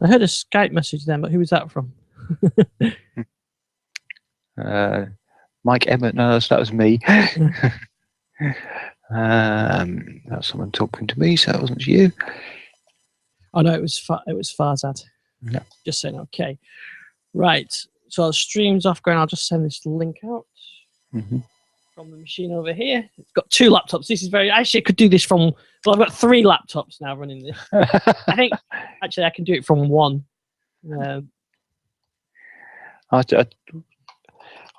I heard a Skype message then, but who was that from? Mike Emmett. No, that was me. That was someone talking to me, so that wasn't you. Oh no, it was Farzad. Yeah. Just saying. Okay, right. So our stream's off going. I'll just send this link out from the machine over here. It's got 2 laptops. This is very. Actually, I could do this from. Well, I've got 3 laptops now running this. I think actually I can do it from 1. I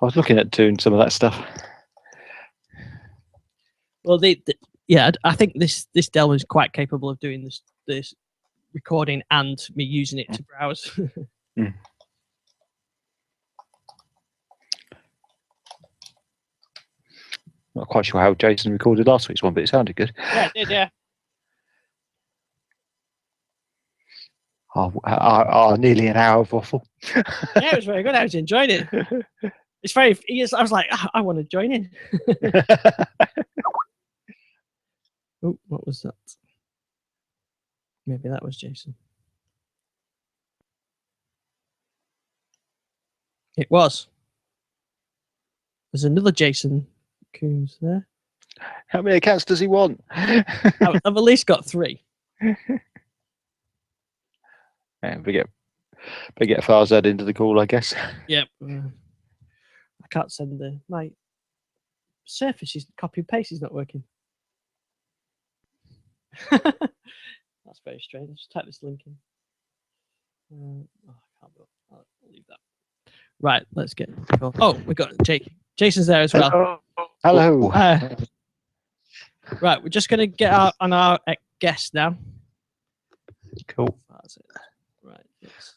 was looking at doing some of that stuff. Well, yeah, I think this Dell is quite capable of doing this recording and me using it to browse. Not quite sure how Jason recorded last week's one, but it sounded good. Yeah, it did, yeah. Nearly an hour of waffle. Yeah, it was very good. I was enjoying it. It's very. I was like, I want to join in. Oh, what was that? Maybe that was Jason. It was. There's another Jason Coombs there. How many accounts does he want? I've at least got 3. Yeah, we get Farzad into the call, I guess. Yep. I can't send my Surface. Copy and paste is not working. That's very strange. Let's type this link in. I can't. I'll leave that. Right. Let's get. Oh, we got Jake. Jason's there as well. Hello. Right. We're just gonna get out on our guest now. Cool. Right. Yes.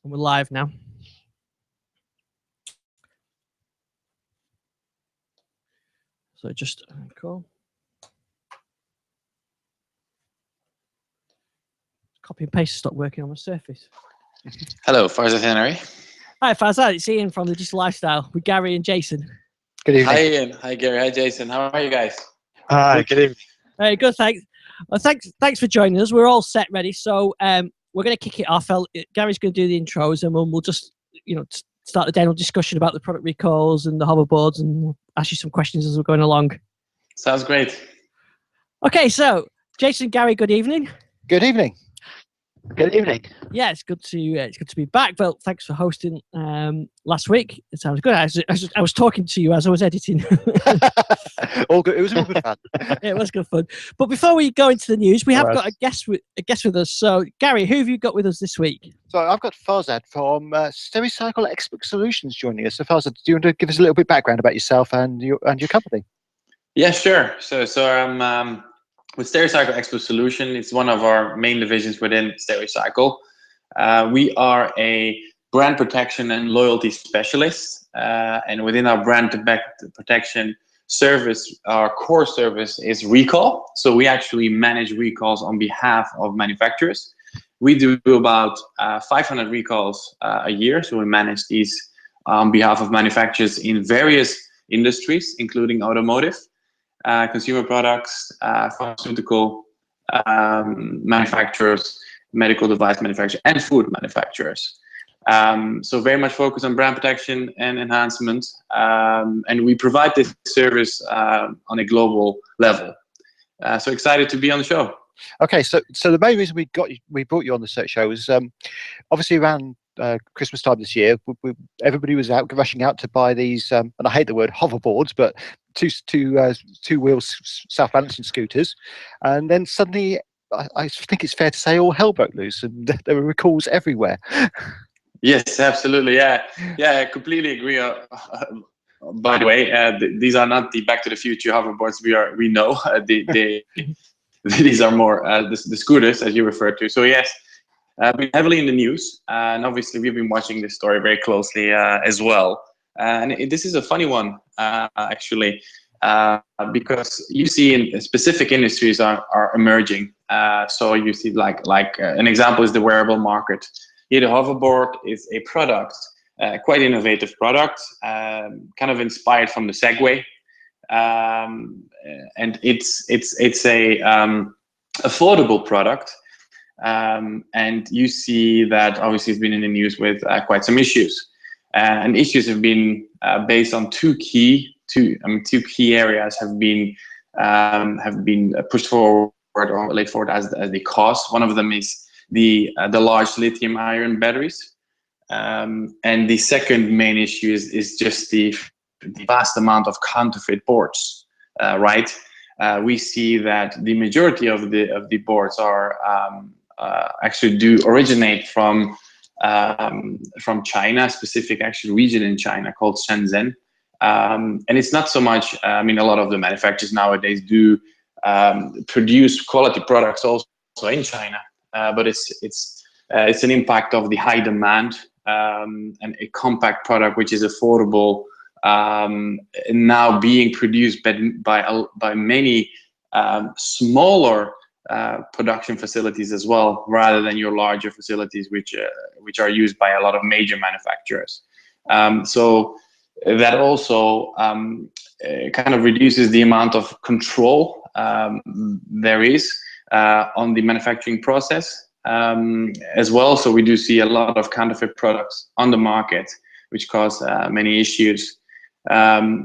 And we're live now. So just cool. Copy and paste stopped working on my Surface. Hello, Farzad Henry. Hi, Farzad. It's Ian from the Digital Lifestyle with Gary and Jason. Good evening. Hi, Ian. Hi, Gary. Hi, Jason. How are you guys? Hi. Good evening. Very good. Thanks. Well, thanks for joining us. We're all set ready. So we're going to kick it off. Gary's going to do the intros, and we'll just start the general discussion about the product recalls and the hoverboards, and we'll ask you some questions as we're going along. Sounds great. Okay, so Jason, Gary, good evening. Good evening. Good evening. Yeah, it's good to be back. Well, thanks for hosting last week. It sounds good. I was talking to you as I was editing. All good. It was all good fun. It was good fun. But before we go into the news, we have got a guest with us. So, Gary, who have you got with us this week? So I've got Farzad from Stericycle Expert Solutions joining us. So Farzad, do you want to give us a little bit of background about yourself and your company? Yeah, sure. So I'm with Stericycle Expert Solution. It's one of our main divisions within Stericycle. We are a brand protection and loyalty specialist, and within our brand protection service, our core service is recall. So we actually manage recalls on behalf of manufacturers. We do about 500 recalls a year. So we manage these on behalf of manufacturers in various industries, including automotive, consumer products, pharmaceutical manufacturers, medical device manufacturers, and food manufacturers. So very much focused on brand protection and enhancement, and we provide this service on a global level. So excited to be on the show. Okay, so the main reason we brought you on the search show was obviously around Christmas time this year. Everybody was rushing out to buy these, and I hate the word hoverboards, but two-wheel self-balancing scooters, and then suddenly I think it's fair to say all hell broke loose, and there were recalls everywhere. Yes, absolutely. Yeah, I completely agree. By the way, these are not the Back to the Future hoverboards we know. These are more the scooters, as you referred to. So yes, been heavily in the news, and obviously we've been watching this story very closely as well. And this is a funny one, actually, because you see in specific industries are emerging. So you see like an example is the wearable market. Here, the hoverboard is a product, quite innovative product, kind of inspired from the Segway, and it's a affordable product and you see that obviously it's been in the news with quite some issues, and issues have been based on two key areas have been pushed forward or laid forward as the cause. One of them is the large lithium-ion batteries, and the second main issue is just the vast amount of counterfeit boards. Right, we see that the majority of the boards are actually do originate from China, specific actually region in China called Shenzhen. And it's not so much, I mean, a lot of the manufacturers nowadays do produce quality products also in China, but it's an impact of the high demand and a compact product which is affordable, now being produced by many smaller production facilities as well, rather than your larger facilities which are used by a lot of major manufacturers. So that also kind of reduces the amount of control there is on the manufacturing process as well. So we do see a lot of counterfeit products on the market, which cause many issues.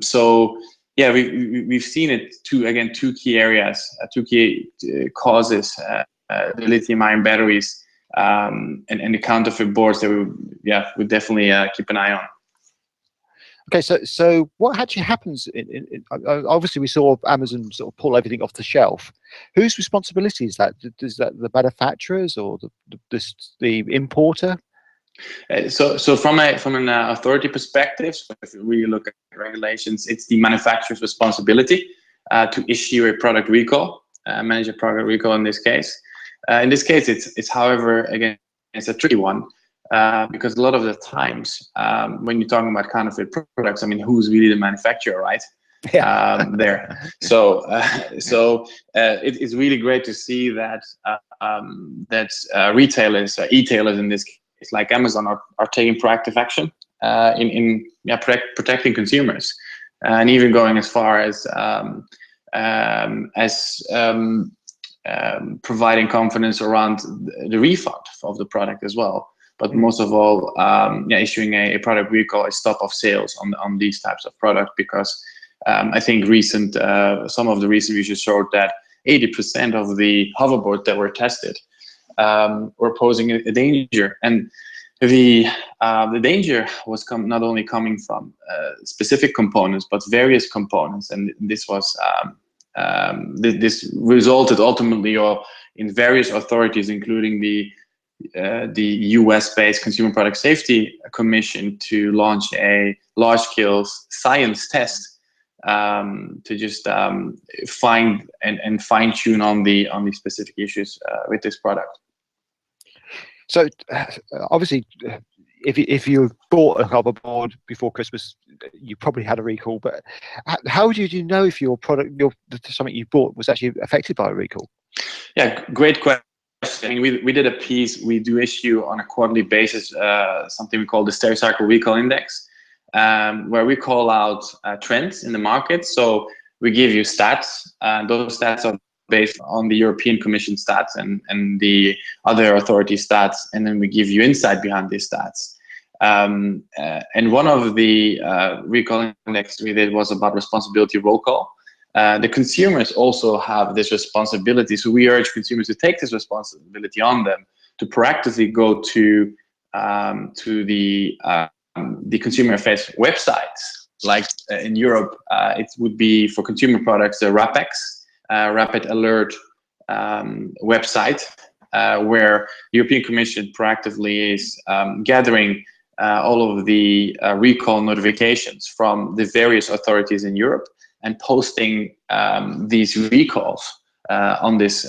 So yeah, we've seen it two key areas, two key causes: the lithium-ion batteries and the counterfeit boards that we definitely keep an eye on. Okay, so what actually happens? Obviously, we saw Amazon sort of pull everything off the shelf. Whose responsibility is that? Is that the manufacturers or the importer? So from an authority perspective, so if you really look at regulations, it's the manufacturer's responsibility to issue a product recall, manage a product recall in this case. In this case, it's however, again, it's a tricky one. Because a lot of the times when you're talking about counterfeit products, I mean, who's really the manufacturer, right? Yeah. There. So it is really great to see that retailers, e-tailers in this case, like Amazon, are taking proactive action in protecting consumers, and even going as far as providing confidence around the refund of the product as well. But most of all, issuing a product recall, a stop of sales on these types of products, because I think some of the recent research showed that 80% of the hoverboards that were tested were posing a danger, and the danger was not only coming from specific components, but various components, and this was this resulted ultimately in various authorities, including the US-based Consumer Product Safety Commission, to launch a large-scale science test to just find and fine-tune on the specific issues with this product. So obviously, if you bought a hoverboard before Christmas, you probably had a recall. But how did you know if your product, something you bought, was actually affected by a recall? Yeah, great question. I mean, we did a piece. We do issue on a quarterly basis something we call the Stericycle Recall Index, where we call out trends in the market. So we give you stats, and those stats are based on the European Commission stats and the other authority stats, and then we give you insight behind these stats. And one of the recall index we did was about responsibility roll call. The consumers also have this responsibility, so we urge consumers to take this responsibility on them, to proactively go to the consumer affairs websites. Like in Europe, it would be for consumer products the RAPEX, Rapid Alert website, where the European Commission proactively is gathering all of the recall notifications from the various authorities in Europe, and posting these recalls on this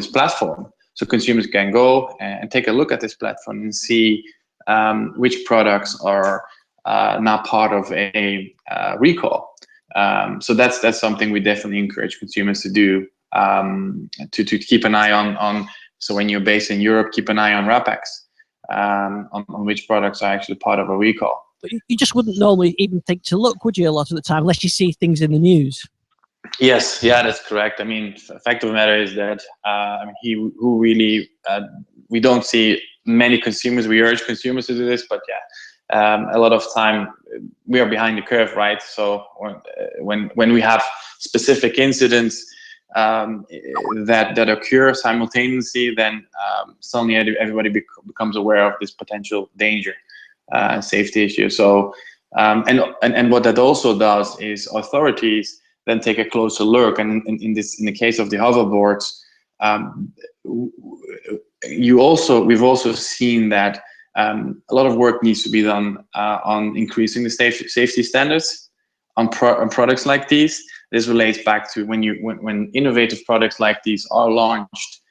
platform, so consumers can go and take a look at this platform and see which products are now part of a recall. So that's something we definitely encourage consumers to do, to keep an eye on. So when you're based in Europe, keep an eye on RAPEX, on which products are actually part of a recall. But you just wouldn't normally even think to look, would you, a lot of the time, unless you see things in the news? Yes, yeah, that's correct. I mean, the fact of the matter is that who really we don't see many consumers. We urge consumers to do this, but a lot of time we are behind the curve, right? So when we have specific incidents that occur simultaneously, then suddenly everybody becomes aware of this potential danger, safety issue. So and what that also does is authorities then take a closer look, and in the case of the hoverboards, we've also seen that a lot of work needs to be done on increasing the safety standards on products like these. This relates back to when innovative products like these are launched.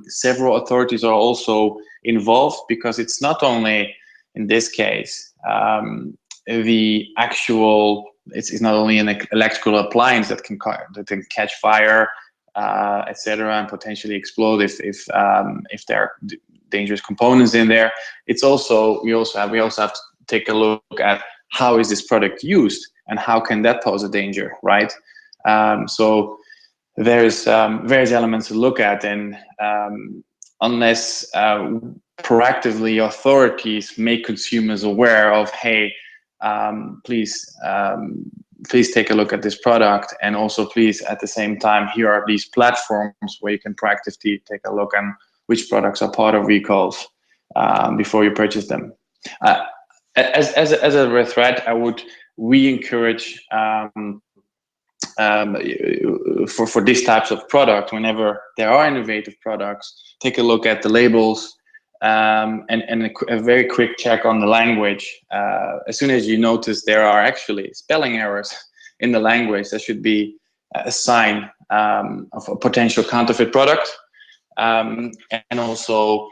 Several authorities are also involved, because it's not only in this case it's not only an electrical appliance that can catch fire, etc., and potentially explode if there are dangerous components in there. It's also we also have to take a look at how is this product used and how can that pose a danger, right? So there's various elements to look at, and unless proactively authorities make consumers aware of, hey, please take a look at this product, and also please at the same time, here are these platforms where you can proactively take a look on which products are part of recalls before you purchase them. As a red thread, we encourage for these types of product, whenever there are innovative products, take a look at the labels, and a very quick check on the language. As soon as you notice there are actually spelling errors in the language, that should be a sign of a potential counterfeit product. And also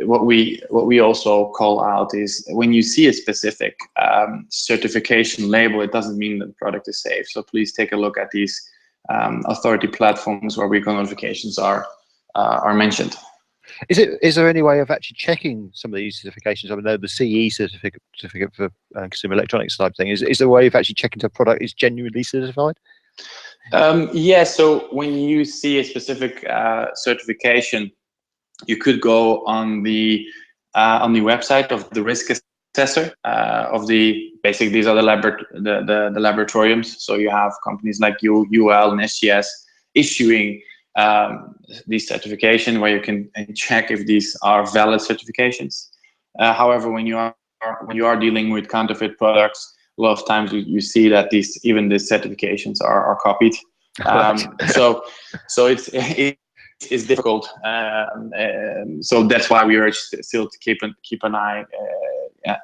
what we also call out is when you see a specific certification label, it doesn't mean that the product is safe. So please take a look at these authority platforms where recall notifications are mentioned. Is there any way of actually checking some of these certifications? I mean, the CE certificate for consumer electronics type thing. Is there a way of actually checking if a product is genuinely certified? Yeah. So when you see a specific certification, you could go on the website of the risk assessor basically these are the laboratoriums. So you have companies like UL and SGS issuing these certification where you can check if these are valid certifications. However, when you are dealing with counterfeit products, a lot of times you see that even these certifications are copied. So it's difficult. So that's why we urge still to keep an eye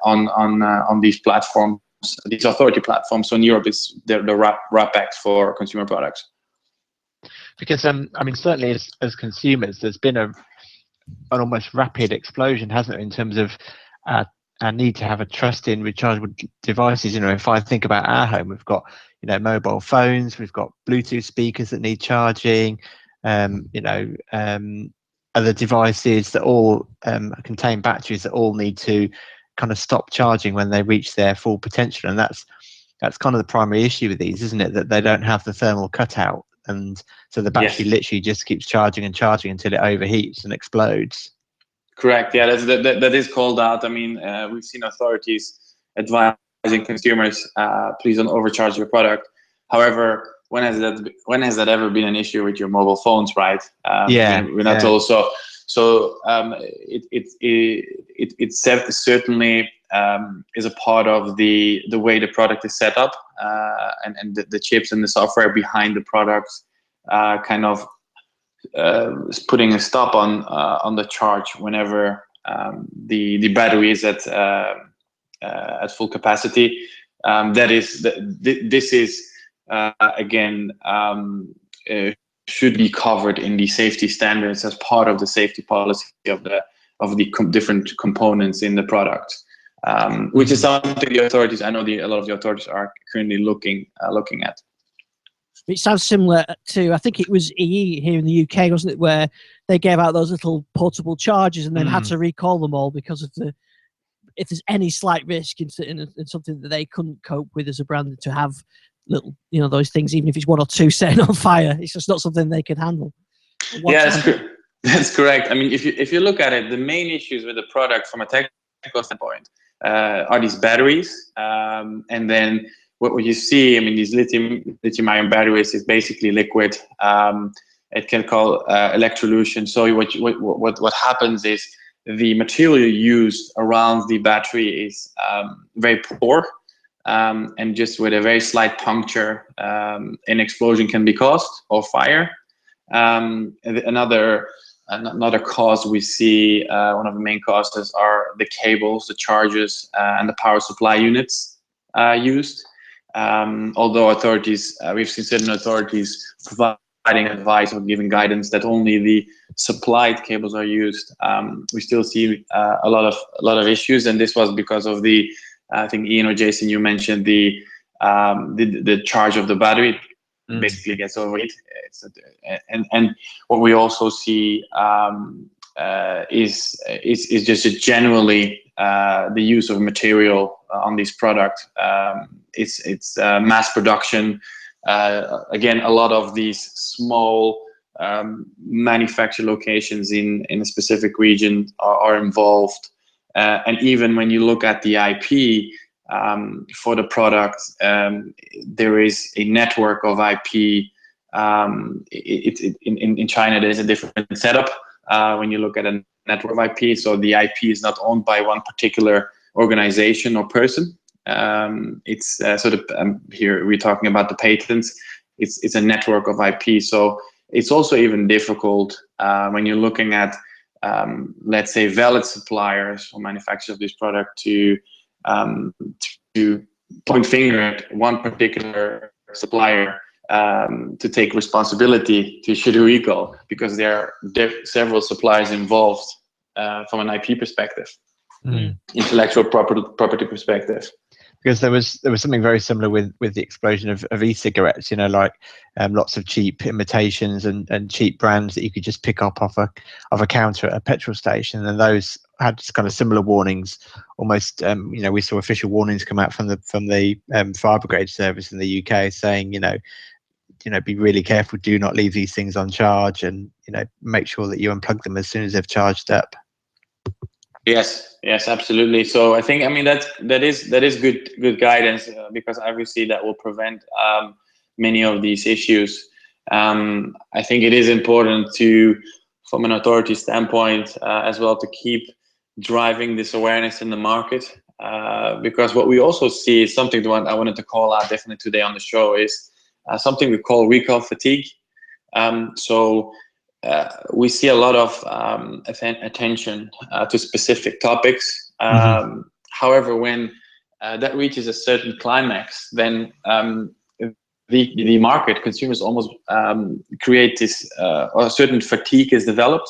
on these platforms, these authority platforms. So in Europe, it's the RAPEX for consumer products. Because I mean, certainly as consumers, there's been an almost rapid explosion, hasn't it, in terms of our need to have a trust in rechargeable devices. You know, if I think about our home, we've got mobile phones, we've got Bluetooth speakers that need charging, other devices that all contain batteries that all need to kind of stop charging when they reach their full potential, and that's kind of the primary issue with these, isn't it? That they don't have the thermal cutout. And so the battery literally just keeps charging and charging until it overheats and explodes. Correct. Yeah, that is called out. I mean, we've seen authorities advising consumers, please don't overcharge your product. However, when has that ever been an issue with your mobile phones, right? We're not told. So it certainly is a part of the way the product is set up, and the chips and the software behind the products kind of putting a stop on the charge whenever the battery is at full capacity. This is again should be covered in the safety standards as part of the safety policy of the different components in the product, which is something the authorities, I know a lot of the authorities are currently looking at. It sounds similar to, I think it was EE here in the UK, wasn't it, where they gave out those little portable chargers and then had to recall them all because of if there's any slight risk in something that they couldn't cope with as a brand, to have little, those things, even if it's one or two setting on fire, it's just not something they could handle. That's correct. I mean, if you look at it, the main issues with the product from a technical standpoint are these batteries, and then what you see. I mean, these lithium-ion batteries is basically liquid. It can cause electrolysis. So what happens is the material used around the battery is very poor, and just with a very slight puncture, an explosion can be caused, or fire. Another cause we see, one of the main causes are the cables, the chargers, and the power supply units used. Although authorities, we've seen certain authorities providing advice or giving guidance that only the supplied cables are used, we still see a lot of issues, and this was because of the, I think Ian or Jason, you mentioned the charge of the battery. Basically gets overheat. And what we also see is just generally the use of material on these products. It's mass production. Again, a lot of these small manufacture locations in a specific region are involved. And even when you look at the IP for the product, there is a network of IP. In China, there's a different setup when you look at a network of IP. So the IP is not owned by one particular organization or person. It's sort of here we're talking about the patents. It's a network of IP. So it's also even difficult when you're looking at, let's say, valid suppliers or manufacturers of this product to point finger at one particular supplier to take responsibility to issue the recall, because there are several suppliers involved from an IP perspective, intellectual property perspective. Because there was something very similar with the explosion of e-cigarettes, you know, like lots of cheap imitations and cheap brands that you could just pick up off a counter at a petrol station, and those had kind of similar warnings. Almost, you know, we saw official warnings come out from the fire brigade service in the UK saying, you know, be really careful, do not leave these things on charge, and make sure that you unplug them as soon as they've charged up. Yes, absolutely. So I think, I mean, that is good guidance, because obviously that will prevent many of these issues. I think it is important to, from an authority standpoint, as well, to keep driving this awareness in the market, because what we also see is something that I wanted to call out definitely today on the show is something we call recall fatigue. We see a lot of attention to specific topics. However, when that reaches a certain climax, then the market, consumers almost create this, or a certain fatigue is developed,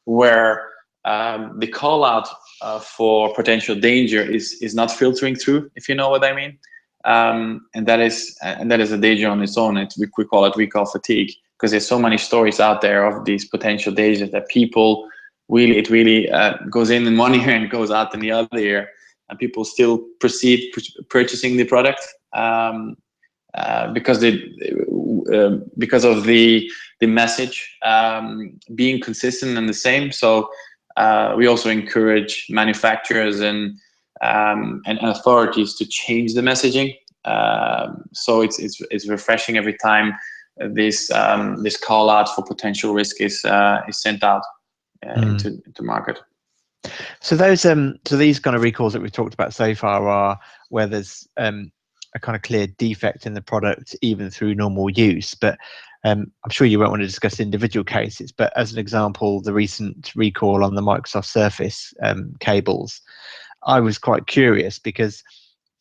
where the call out for potential danger is not filtering through, if you know what I mean. And that is a danger on its own. We call it recall fatigue, because there's so many stories out there of these potential dangers that people really goes in one ear and goes out in the other ear, and people still proceed purchasing the product because of the message being consistent and the same. So we also encourage manufacturers and authorities to change the messaging. So it's refreshing every time this call out for potential risk is sent out into market. So these kind of recalls that we've talked about so far are where there's a kind of clear defect in the product even through normal use. But I'm sure you won't want to discuss individual cases, but as an example, the recent recall on the Microsoft Surface cables, I was quite curious, because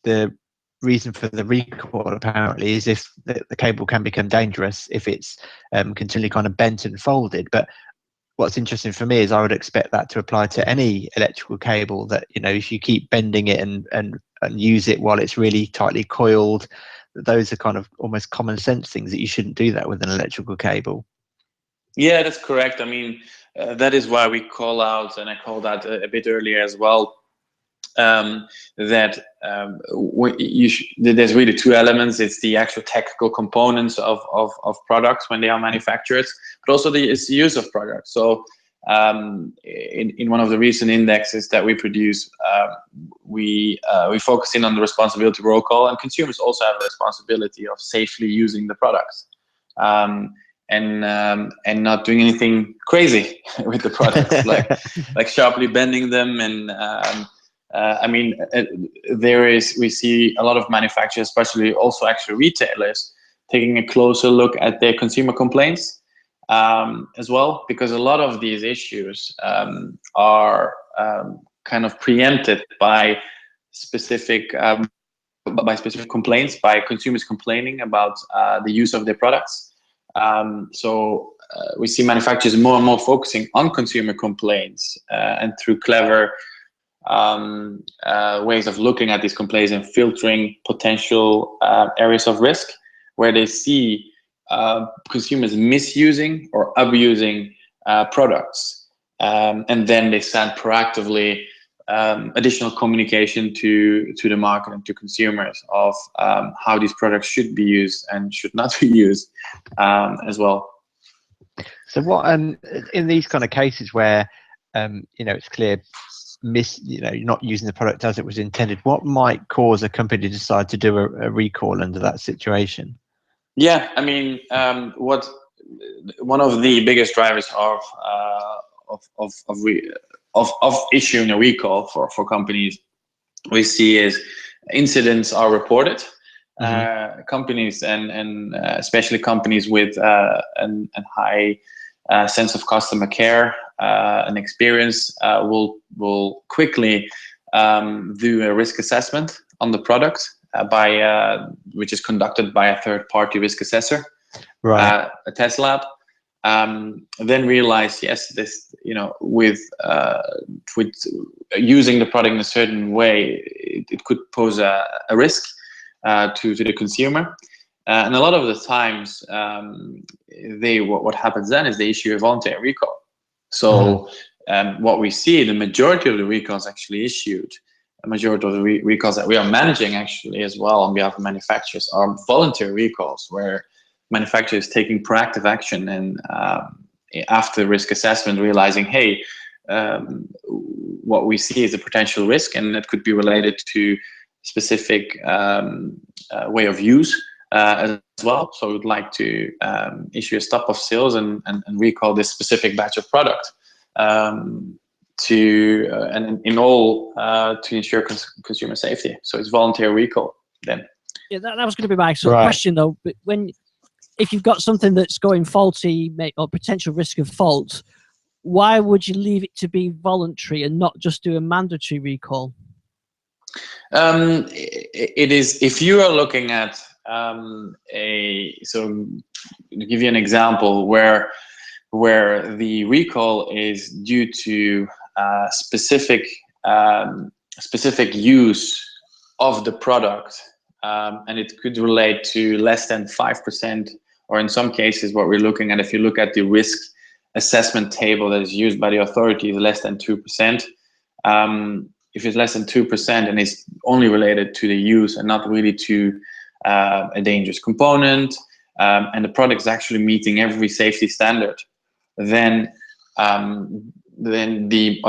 the reason for the recall apparently is if the cable can become dangerous if it's continually kind of bent and folded. But what's interesting for me is I would expect that to apply to any electrical cable, that if you keep bending it and use it while it's really tightly coiled, those are kind of almost common sense things, that you shouldn't do that with an electrical cable. Yeah, that's correct. I mean, that is why we call out, and I called out a bit earlier as well, that there's really two elements. It's the actual technical components of products when they are manufactured, but also it's the use of products. So in one of the recent indexes that we produce, we focus in on the responsibility recall, and consumers also have a responsibility of safely using the products, and not doing anything crazy with the products, like sharply bending them. And I mean, we see a lot of manufacturers, especially also actually retailers, taking a closer look at their consumer complaints as well, because a lot of these issues are kind of preempted by specific complaints, by consumers complaining about the use of their products. So we see manufacturers more and more focusing on consumer complaints, and through clever ways of looking at these complaints and filtering potential areas of risk where they see consumers misusing or abusing products, and then they send proactively additional communication to the market and to consumers of how these products should be used and should not be used as well. So what in these kind of cases where it's clear you're not using the product as it was intended, what might cause a company to decide to do a recall under that situation? Yeah, I mean, one of the biggest drivers of issuing a recall for companies we see is incidents are reported. Companies and especially companies with a high sense of customer care and experience will quickly do a risk assessment on the product which is conducted by a third-party risk assessor, right? A test lab. Then realize, yes, this, with using the product in a certain way, it could pose a risk to the consumer. And a lot of the times, what happens then is they issue a voluntary recall. So what we see, the majority of the recalls actually issued, a majority of the recalls that we are managing actually as well on behalf of manufacturers are voluntary recalls, where manufacturers taking proactive action and after risk assessment realizing, hey, what we see is a potential risk, and it could be related to specific way of use as well. So we'd like to issue a stop of sales and recall this specific batch of product to ensure consumer safety. So it's voluntary recall then. Yeah, that was going to be my sort of question though. But if you've got something that's going faulty or potential risk of fault, why would you leave it to be voluntary and not just do a mandatory recall? It is, if you are looking at so to give you an example where the recall is due to specific use of the product, and it could relate to less than 5%, or in some cases what we're looking at, if you look at the risk assessment table that is used by the authority, is less than 2%. If it's less than 2% and it's only related to the use and not really to a dangerous component, and the product is actually meeting every safety standard, then the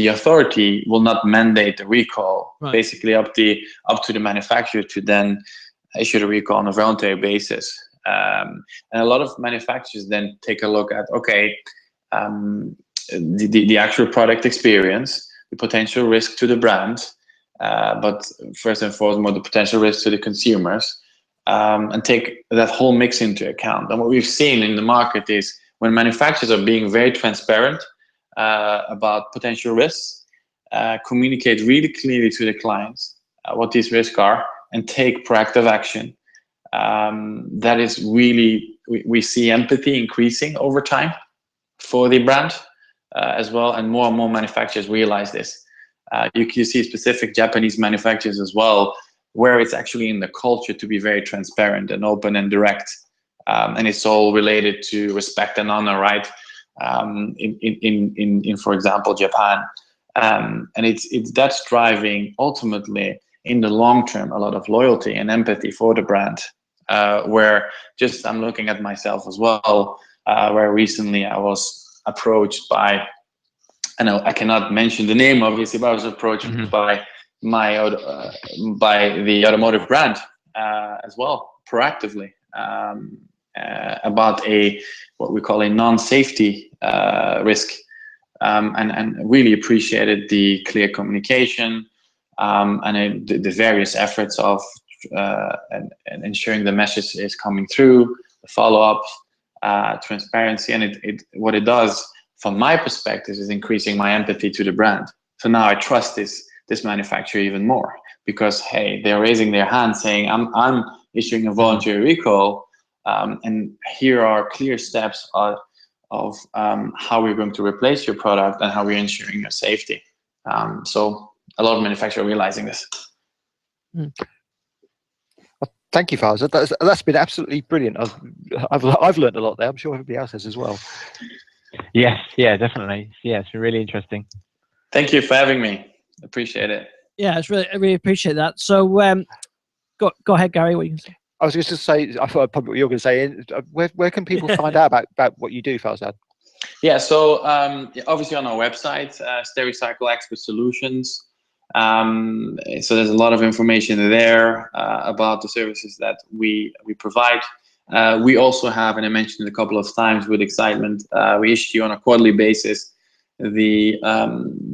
authority will not mandate the recall. Right. Basically, up to the manufacturer to then issue the recall on a voluntary basis. And a lot of manufacturers then take a look at, okay, the actual product experience, the potential risk to the brand, but first and foremost, the potential risk to the consumers, and take that whole mix into account. And what we've seen in the market is when manufacturers are being very transparent about potential risks, communicate really clearly to the clients what these risks are, and take proactive action. That is really, we see empathy increasing over time for the brand as well, and more manufacturers realize this. You see specific Japanese manufacturers as well, where it's actually in the culture to be very transparent and open and direct, and it's all related to respect and honor, right? In for example, Japan, and that's driving ultimately in the long term a lot of loyalty and empathy for the brand. Where I'm looking at myself as well, where recently I was approached by, I know I cannot mention the name obviously, but I was approached by by the automotive brand as well, proactively, about what we call a non-safety risk, and really appreciated the clear communication, and the various efforts of and ensuring the message is coming through, the follow-ups, transparency, and what it does from my perspective is increasing my empathy to the brand. So now I trust this manufacturer even more, because hey, they're raising their hand saying I'm issuing a voluntary recall, and here are clear steps of how we're going to replace your product and how we're ensuring your safety. So a lot of manufacturers are realizing this. Thank you, Faz. That's been absolutely brilliant. I've learned a lot there. I'm sure everybody else has as well. Yes, yeah, definitely. Yeah, it's been really interesting. Thank you for having me. Appreciate it. Yeah, I really appreciate that. So, go ahead, Gary. What you can say? I was just to say, I thought probably what you were going to say. Where can people find out about what you do, Farzad? Yeah, so obviously on our website, Stericycle Expert Solutions. So there's a lot of information there about the services that we provide. We also have, and I mentioned it a couple of times with excitement, we issue on a quarterly basis the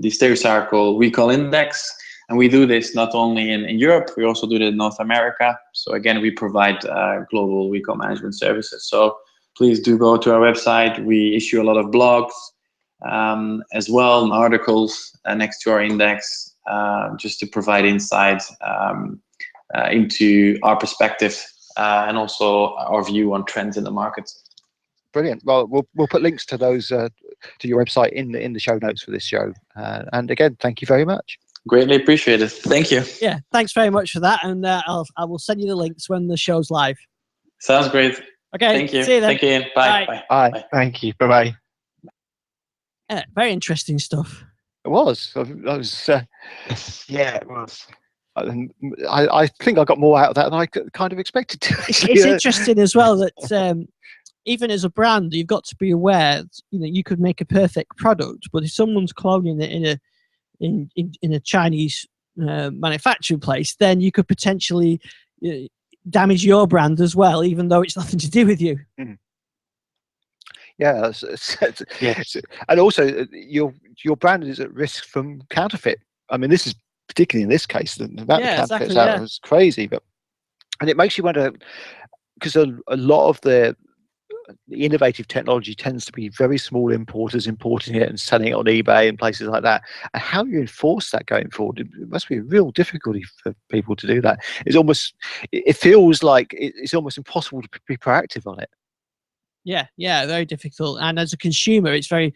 Stericycle Recall Index, and we do this not only in Europe, we also do it in North America. So again, we provide global recall management services. So please do go to our website. We issue a lot of blogs as well, and articles next to our index, just to provide insights into our perspective and also our view on trends in the market. Brilliant. Well, we'll put links to those to your website in the show notes for this show. And again, thank you very much. Greatly appreciate it. Thank you. Yeah, thanks very much for that, and I will send you the links when the show's live. Sounds great. Okay. Thank you. See you then. Thank you, Ian. Bye. Bye. Bye. Bye. Thank you. Bye-bye. Yeah, very interesting stuff. It was. I was. Yeah, it was. I think I got more out of that than I kind of expected to. It's interesting as well that even as a brand, you've got to be aware. You could make a perfect product, but if someone's cloning it in a Chinese manufacturing place, then you could potentially damage your brand as well, even though it's nothing to do with you. Mm. Yeah, Yes. And also your brand is at risk from counterfeit. I mean, this is particularly in this case, the amount of counterfeits out was crazy. And it makes you wonder, because a lot of the innovative technology tends to be very small importers importing it and selling it on eBay and places like that. And how you enforce that going forward, it must be a real difficulty for people to do that. It feels like it's almost impossible to be proactive on it. Yeah, very difficult. And as a consumer, it's a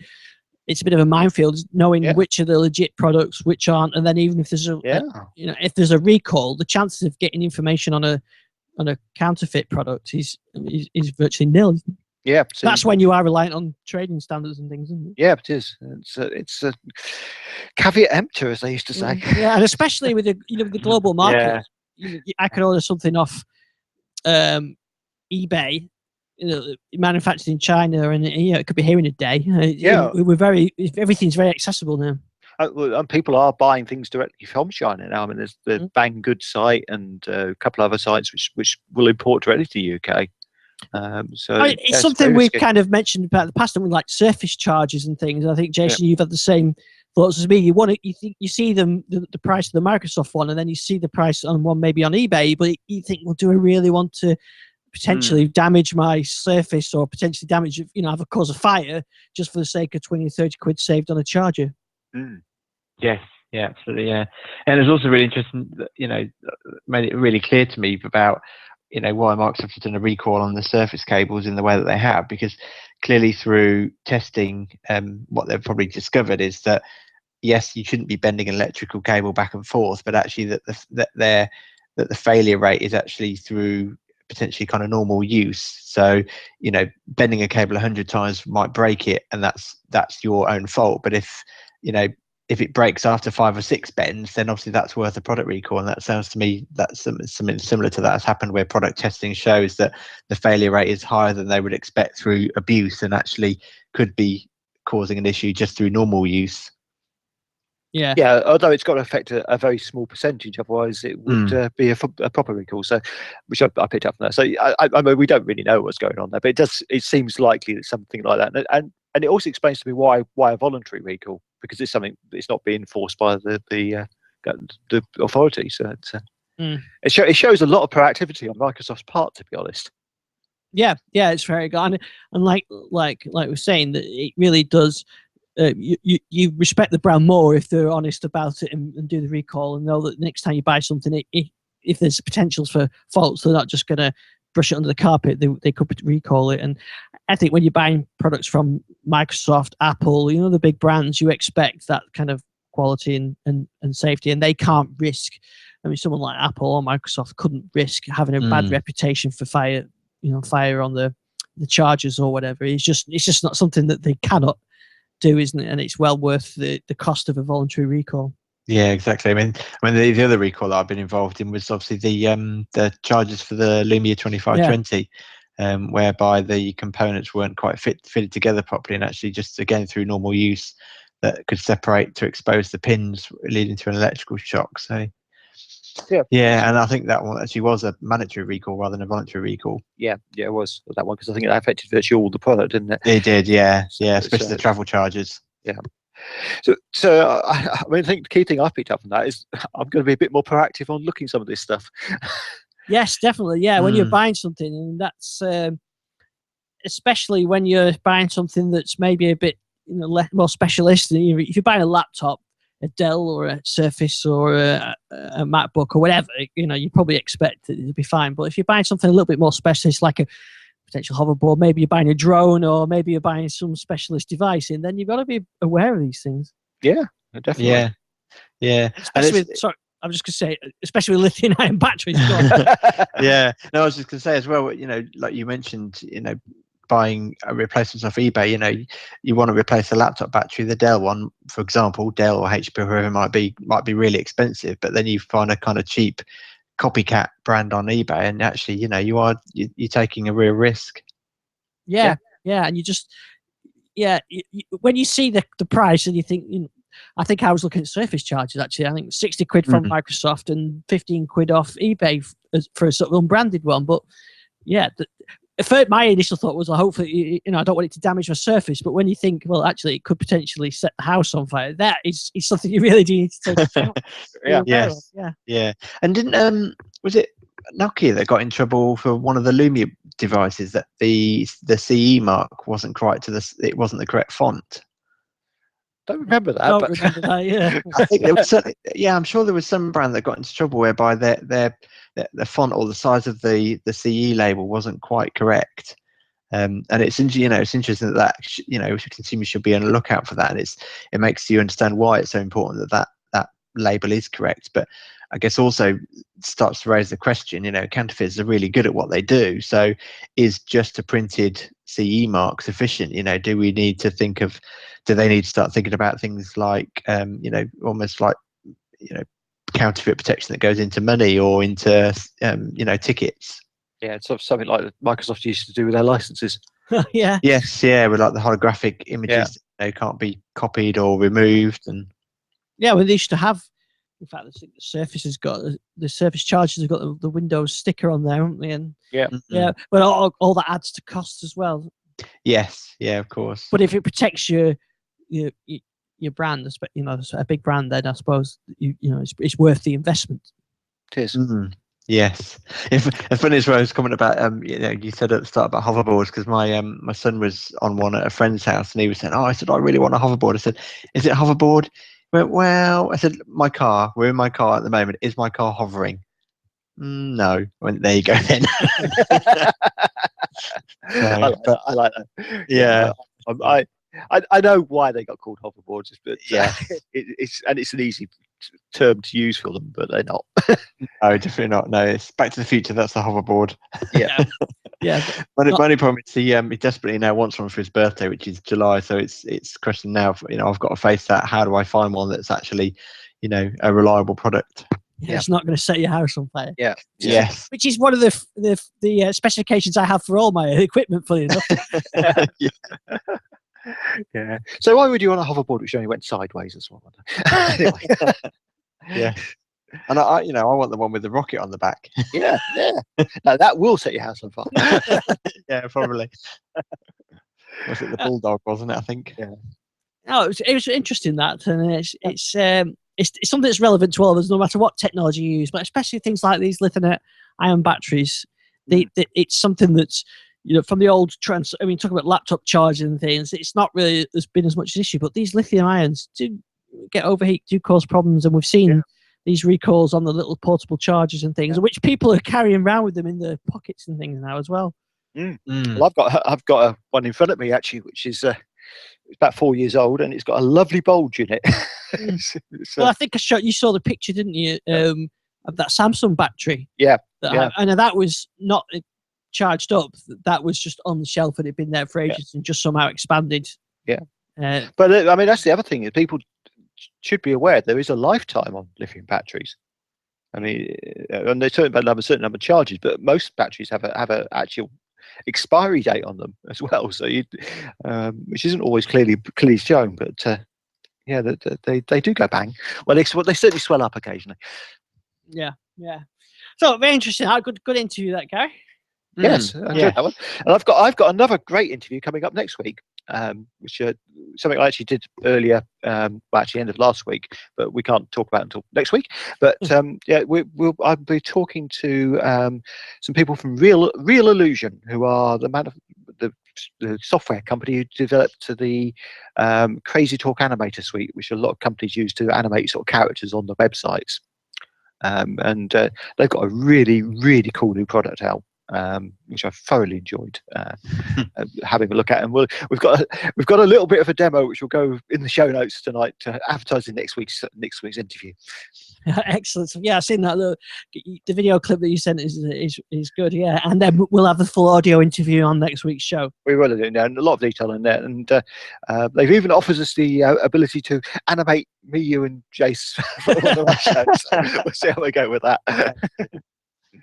bit of a minefield knowing which are the legit products, which aren't. And then even if there's if there's a recall, the chances of getting information on a counterfeit product is virtually nil. Yeah, that's when you are reliant on trading standards and things, isn't it? Yeah, it is. It's a caveat emptor, as they used to say. Yeah, and especially with the global market, I could order something off eBay, manufactured in China, and it could be here in a day. Everything's very accessible now. And people are buying things directly from China now. I mean, there's the Banggood site and a couple of other sites which will import directly to the UK. It's something we've kind of mentioned about the past, and like surface charges and things. I think, Jason, you've had the same thoughts as me. You see the price of the Microsoft one, and then you see the price on one maybe on eBay, but you think, well, do I really want to potentially damage my surface, or potentially damage, cause a fire just for the sake of 20 or 30 quid saved on a charger? Yes, yeah, absolutely, yeah. And it's also really interesting that, made it really clear to me about, why Microsoft has done a recall on the Surface cables in the way that they have, because clearly through testing, what they've probably discovered is that, yes, you shouldn't be bending an electrical cable back and forth, but actually that the failure rate is actually through potentially kind of normal use. So, bending a cable 100 times might break it, and that's your own fault. But if it breaks after 5 or 6 bends, then obviously that's worth a product recall. And that sounds to me that something similar to that has happened, where product testing shows that the failure rate is higher than they would expect through abuse, and actually could be causing an issue just through normal use. Yeah. Yeah, although it's got to affect a very small percentage, otherwise it would be a proper recall. So, which I picked up from that. So, I mean, we don't really know what's going on there, but it seems likely that something like that, and it also explains to me why a voluntary recall, because it's something that's not being enforced by the authority. So it shows a lot of proactivity on Microsoft's part, to be honest. Yeah, it's very good, and like we're saying, that it really does. You respect the brand more if they're honest about it and do the recall, and know that next time you buy something, if there's potentials for faults, they're not just going to brush it under the carpet. They could recall it. And I think when you're buying products from Microsoft, Apple, the big brands, you expect that kind of quality and safety, and they can't risk. I mean, someone like Apple or Microsoft couldn't risk having a bad reputation for fire on the chargers or whatever. It's just not something that they cannot do, isn't it? And it's well worth the cost of a voluntary recall. Yeah, exactly. I mean, the other recall that I've been involved in was obviously the chargers for the Lumia 2520, whereby the components weren't quite fitted together properly, and actually just again through normal use that could separate to expose the pins, leading to an electrical shock. So yeah, and I think that one actually was a mandatory recall rather than a voluntary recall. Yeah, it was that one, because I think it affected virtually all the product, didn't it? It did, yeah, especially the travel chargers. Yeah. So I mean, I think the key thing I picked up from that is I'm going to be a bit more proactive on looking some of this stuff. Yes, definitely. Yeah, when you're buying something, and that's especially when you're buying something that's maybe a bit more specialist. If you're buying a laptop, a Dell or a Surface or a MacBook or whatever, you probably expect it to be fine. But if you're buying something a little bit more specialist, like a potential hoverboard, maybe you're buying a drone, or maybe you're buying some specialist device, and then you've got to be aware of these things. Yeah, definitely. Yeah. Especially sorry, I'm just going to say, especially with lithium-ion batteries. Yeah. No, I was just going to say as well, like you mentioned, buying replacements off eBay, you want to replace the laptop battery. The Dell one, for example, Dell or HP, or whoever might be really expensive, but then you find a kind of cheap copycat brand on eBay, and actually, you're taking a real risk. Yeah, and you just when you see the price and you think, I think I was looking at Surface chargers actually. I think 60 quid from Microsoft and 15 quid off eBay for a sort of unbranded one. But yeah, my initial thought was, hopefully, I don't want it to damage my Surface. But when you think, well, actually, it could potentially set the house on fire, that is something you really do need to take into account. Yeah. And didn't was it Nokia that got in trouble for one of the Lumia devices, that the CE mark wasn't correct it wasn't the correct font? Don't remember that. Yeah. I think there was I'm sure there was some brand that got into trouble whereby the font or the size of the CE label wasn't quite correct. And it's interesting that consumers should be on the lookout for that, and it makes you understand why it's so important that label is correct. But I guess also starts to raise the question, counterfeiters are really good at what they do. So is just a printed CE mark sufficient? Do we need to do they need to start thinking about things like, almost like, counterfeit protection that goes into money or into, tickets? Yeah, it's sort of something like Microsoft used to do with their licenses. Yeah. Yes, yeah, with like the holographic images, they can't be copied or removed. And yeah, well, they used to have. In fact, I think the Surface has got the Surface chargers have got the Windows sticker on there, haven't they? And but all that adds to cost as well. Yes, yeah, of course. But if it protects your brand, a big brand, then I suppose it's worth the investment. It is. Yes. If funny as well, I was comment about you said at the start about hoverboards, because my son was on one at a friend's house, and he was saying, I said, I really want a hoverboard. I said, is it a hoverboard? He went, well, I said, we're in my car at the moment. Is my car hovering? No. I went, there you go then. I like that. Yeah. I know why they got called hoverboards, but it's an easy term to use for them, but they're not. No, definitely not. No, it's Back to the Future. That's the hoverboard. Yeah. My only problem is he desperately now wants one for his birthday, which is July. So it's a question now. I've got to face that. How do I find one that's actually, a reliable product? Yeah, it's not going to set your house on fire. Yeah. Yes. Which is one of the specifications I have for all my equipment, funny enough. Yeah. So why would you want a hoverboard which only went sideways as well? Anyway. Yeah. And I want the one with the rocket on the back. Yeah. No, that will set your house on fire. Yeah, probably. Was it the Bulldog, wasn't it? I think. Yeah. No, it was interesting that, and it's something that's relevant to all of us, no matter what technology you use, but especially things like these lithium-ion batteries. It's something that's, from the old trends. I mean, talking about laptop charging and things, it's not really there's been as much an issue, but these lithium ions do get overheat, do cause problems, and we've seen these recalls on the little portable chargers and things, which people are carrying around with them in their pockets and things now as well. Well, I've got one in front of me actually, which is it's about 4 years old, and it's got a lovely bulge in it. Well, I think you saw the picture, didn't you, of that Samsung battery? Yeah. And that was not charged up. That was just on the shelf and it'd been there for ages and just somehow expanded. Yeah. But I mean, that's the other thing is people should be aware there is a lifetime on lithium batteries. I mean, and they're talking about a certain number of charges, but most batteries have a actual expiry date on them as well. So which isn't always clearly shown, but they do go bang. Well, they certainly swell up occasionally. Yeah. So very interesting. Good interview that, Gary. Yes, I enjoyed that one. And I've got another great interview coming up next week, which something I actually did earlier, actually end of last week, but we can't talk about it until next week. But I'll be talking to some people from Real Illusion, who are the software company who developed the Crazy Talk Animator Suite, which a lot of companies use to animate sort of characters on the websites. And they've got a really, really cool new product out, which I thoroughly enjoyed having a look at. And we've got a little bit of a demo which will go in the show notes tonight to advertise in next week's interview. Excellent. Yeah, I've seen that. The video clip that you sent is good. Yeah, and then we'll have the full audio interview on next week's show. We will do now, and a lot of detail in there. And they've even offered us the ability to animate me, you, and Jace for one of our shows. So we'll see how we go with that.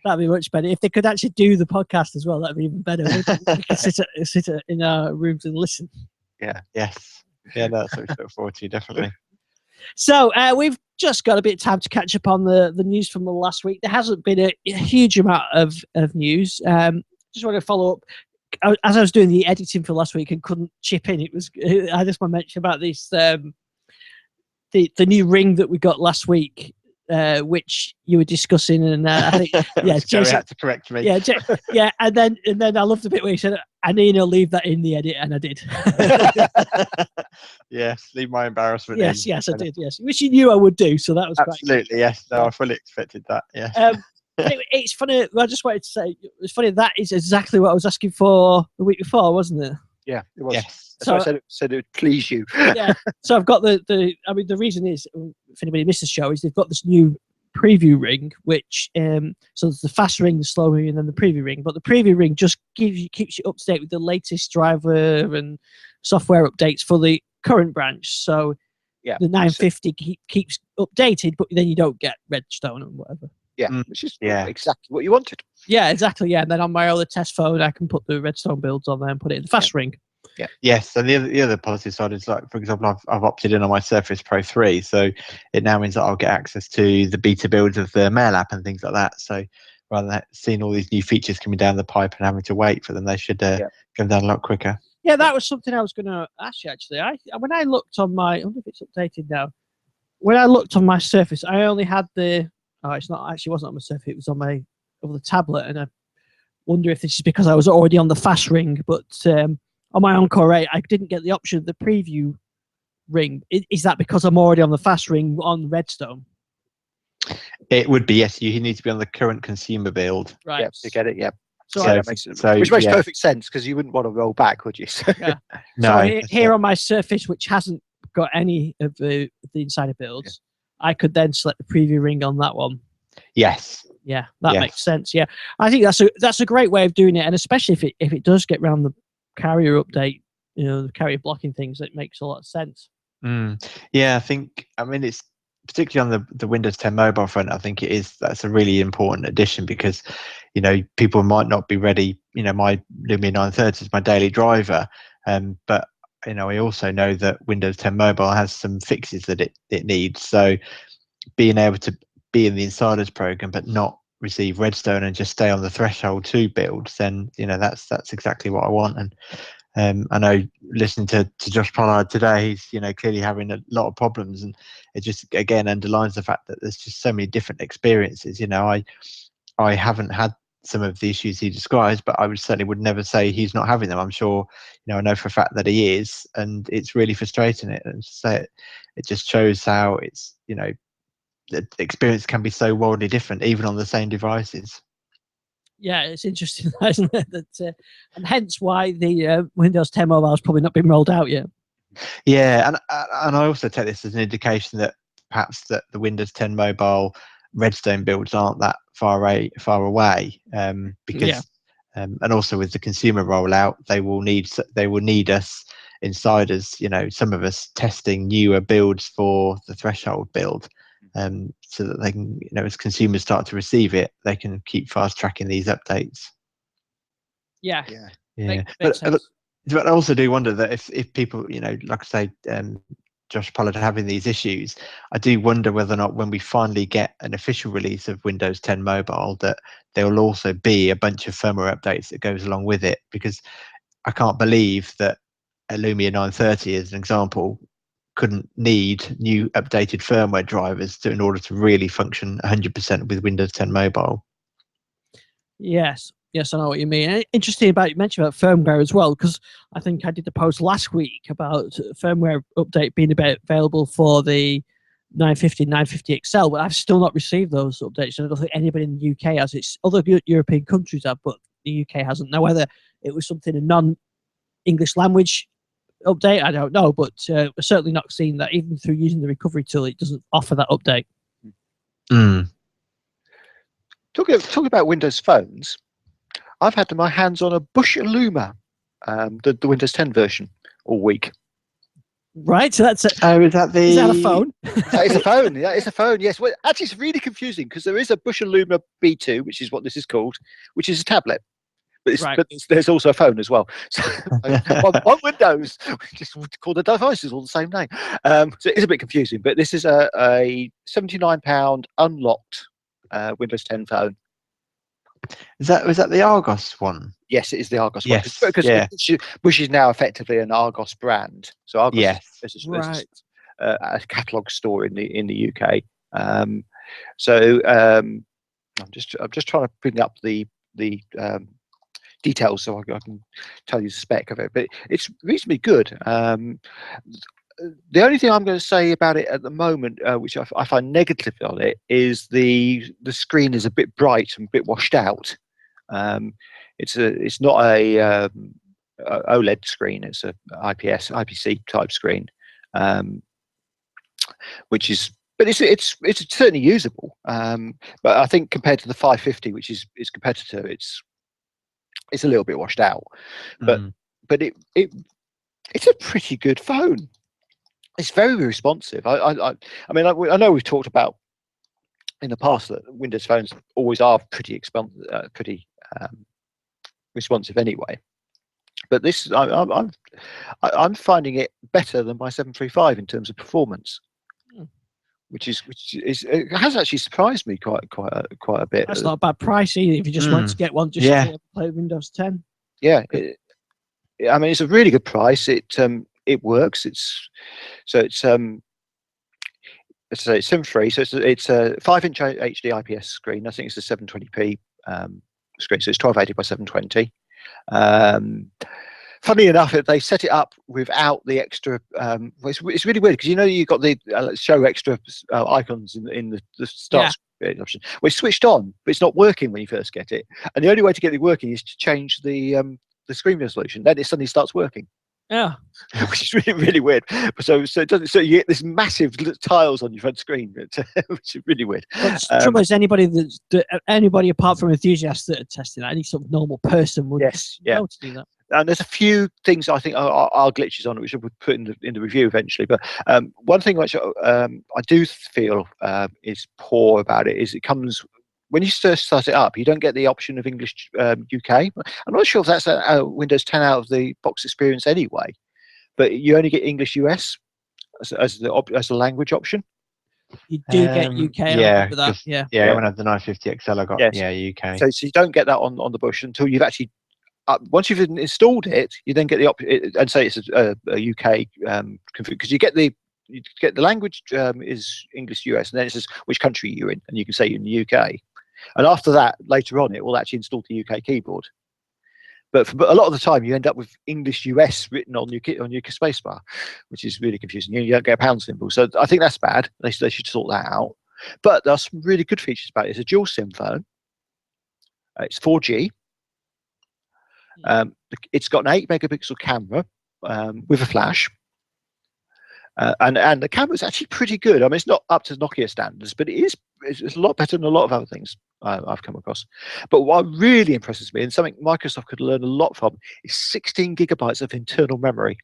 That'd be much better if they could actually do the podcast as well. That'd be even better. We could sit in our rooms and listen. Yeah. Yes. Yeah, that's what we look forward to, definitely. So we've just got a bit of time to catch up on the news from the last week. There hasn't been a huge amount of news. Just want to follow up. As I was doing the editing for last week and couldn't chip in, I just want to mention about this the new ring that we got last week. Which you were discussing, and I think Jason had to correct me. Yeah, and then I loved the bit where he said, "Anina, leave that in the edit," and I did. Yes, leave my embarrassment. Yes, I did. Yes, which you knew I would do, so that was absolutely quite yes. No, I fully expected that. Yeah. It's funny. I just wanted to say it's funny. That is exactly what I was asking for the week before, wasn't it? Yeah, it was. Yes. So I said it would please you. Yeah. So I've got the. I mean, the reason is, if anybody missed the show, is they've got this new preview ring, which so there's the fast ring, the slow ring, and then the preview ring. But the preview ring just keeps you up to date with the latest driver and software updates for the current branch. So the 950 keeps updated, but then you don't get Redstone and whatever. Yeah, which is exactly what you wanted. Yeah, exactly. Yeah, and then on my other test phone, I can put the Redstone builds on there and put it in the fast ring. Yeah. Yes, and the other positive side is, like, for example, I've opted in on my Surface Pro 3, so it now means that I'll get access to the beta builds of the Mail app and things like that. So rather than seeing all these new features coming down the pipe and having to wait for them, they should come down a lot quicker. Yeah, that was something I was going to ask you, actually. When I looked on my, I wonder if it's updated now. When I looked on my Surface, I only had it's not actually wasn't on my Surface, it was on the tablet, and I wonder if this is because I was already on the fast ring, but on my Encore 8, I didn't get the option of the preview ring. Is that because I'm already on the fast ring on Redstone? It would be, yes. You need to be on the current consumer build. Right. Yeah, to get it, yeah. Which makes perfect sense, because you wouldn't want to roll back, would you? Yeah. No. So here on my Surface, which hasn't got any of the insider builds, I could then select the preview ring on that one. Yes. Yeah, that makes sense. Yeah, I think that's a great way of doing it, and especially if it does get around the carrier update, the carrier blocking things, it makes a lot of sense. Yeah, I mean, it's particularly on the Windows 10 mobile front. I think that's a really important addition, because people might not be ready. My Lumia 930 is my daily driver, but I also know that Windows 10 Mobile has some fixes that it needs. So being able to be in the Insiders program but not receive Redstone and just stay on the threshold 2 builds, then that's exactly what I want. And I know, listening to Josh Pollard today, he's clearly having a lot of problems, and it just again underlines the fact that there's just so many different experiences. I haven't had some of the issues he describes, but I would never say he's not having them. I'm sure, I know for a fact that he is, and it's really frustrating. It just shows how it's the experience can be so wildly different, even on the same devices. Yeah, it's interesting, isn't it? That, and hence why the Windows 10 Mobile has probably not been rolled out yet. Yeah, and I also take this as an indication that perhaps that the Windows 10 Mobile Redstone builds aren't that far away, because and also with the consumer rollout, they will need us Insiders, some of us testing newer builds for the threshold build, so that they can, as consumers start to receive it, they can keep fast tracking these updates. Yeah. But I also do wonder that if people, like I say, Josh Pollard having these issues, I do wonder whether or not when we finally get an official release of Windows 10 Mobile, that there will also be a bunch of firmware updates that goes along with it, because I can't believe that a Lumia 930, as an example, couldn't need new updated firmware drivers in order to really function 100% with Windows 10 Mobile. Yes, I know what you mean. Interesting about you mentioned about firmware as well, because I think I did the post last week about firmware update being available for the 950, 950 XL, but I've still not received those updates. And I don't think anybody in the UK has. It's other European countries have, but the UK hasn't. Now, whether it was something in non-English language update, I don't know, but we're certainly not seeing that. Even through using the recovery tool, it doesn't offer that update. Talking about Windows phones, I've had my hands on a Bush Illuma, the Windows 10 version, all week. Right, so that's is that a phone? That is a phone. Yeah, it's a phone. Yes. Well, actually, it's really confusing because there is a Bush Illuma B2, which is what this is called, which is a tablet. But there's also a phone as well. So on Windows, just call the devices all the same name. So it is a bit confusing. But this is a £79 unlocked Windows 10 phone. Was that the Argos one? Yes, it is the Argos one. Because Bush is now effectively an Argos brand. So Argos is a catalogue store in the UK. So I'm just trying to bring up the details so I can tell you the spec of it, but it's reasonably good. The only thing I'm going to say about it at the moment, which I find negative on it, is the screen is a bit bright and a bit washed out. It's not a OLED screen; it's a IPC type screen, which is. But it's certainly usable. But I think compared to the 550, which is its competitor, it's a little bit washed out. But it's a pretty good phone. It's very responsive. I mean, I know we've talked about in the past that Windows phones always are pretty responsive anyway. But this, I'm finding it better than my 735 in terms of performance, which is it has actually surprised me quite a bit. That's not a bad price either if you just want to get one just to play Windows 10. Yeah, I mean, it's a really good price. It works. It's 7.3, so it's a 5-inch HD IPS screen. I think it's a 720p screen, so it's 1280 by 720. Funny enough, they set it up without the extra. It's really weird because you've got the show extra icons in the start option. Well, it's switched on, but it's not working when you first get it. And the only way to get it working is to change the screen resolution. Then it suddenly starts working. Yeah, which is really, really weird. So it doesn't. So you get this massive tiles on your front screen, which is really weird. The trouble is, anybody apart from enthusiasts that are testing that, any sort of normal person would be able to do that. And there's a few things I think are glitches on it, which I would put in the review eventually. But one thing which I do feel is poor about it is it comes. When you first start it up, you don't get the option of English UK. I'm not sure if that's a Windows 10 out of the box experience anyway. but you only get English US as the language option. You do get UK. I remember that. Yeah. Yeah. When I had the 950 XL, I got UK. So you don't get that on the Bush until you've actually once you've installed it, you then get the option and say it's a UK config, because you get the language is English US, and then it says which country you're in, and you can say you're in the UK. And after that, later on, it will actually install the UK keyboard. But a lot of the time, you end up with English US written on your spacebar, which is really confusing. You don't get a pound symbol. So I think that's bad. They should sort that out. But there are some really good features about it. It's a dual SIM phone. It's 4G. It's got an 8-megapixel camera with a flash. And the camera is actually pretty good. I mean, it's not up to Nokia standards, but it's a lot better than a lot of other things I've come across. But what really impresses me, and something Microsoft could learn a lot from, is 16 gigabytes of internal memory.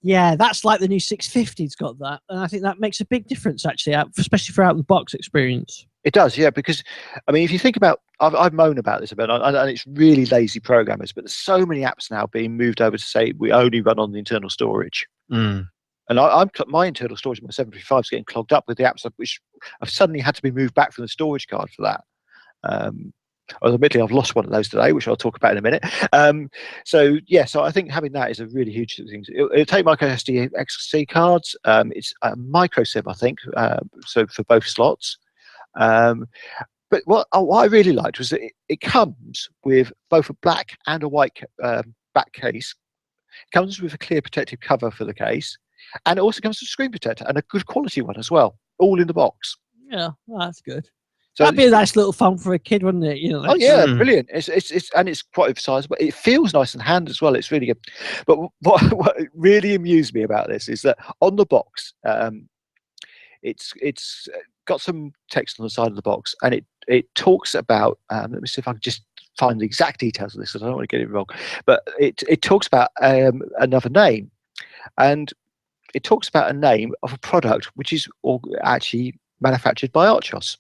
Yeah, that's like the new 650's got that, and I think that makes a big difference actually, especially for out of the box experience. It does, yeah, because I mean, if you think about, I've moaned about this a bit, and it's really lazy programmers, but there's so many apps now being moved over to say we only run on the internal storage. And my internal storage, my 735 is getting clogged up with the apps, which I've suddenly had to be moved back from the storage card for that. Admittedly, I've lost one of those today, which I'll talk about in a minute. So I think having that is a really huge thing. It'll take micro SD XC cards. It's a micro SIM, I think, so for both slots. But what I really liked was that it comes with both a black and a white back case. It comes with a clear protective cover for the case, and it also comes with a screen protector, and a good quality one as well, all in the box. Yeah, well, that's good. So that'd be a nice little phone for a kid, wouldn't it? You know. Oh yeah, brilliant. It's quite oversized, but it feels nice in hand as well. It's really good. But what really amused me about this is that on the box, it's got some text on the side of the box, and it talks about. Let me see if I can just find the exact details of this, because I don't want to get it wrong. But it talks about another name, and it talks about a name of a product which is actually manufactured by Archos.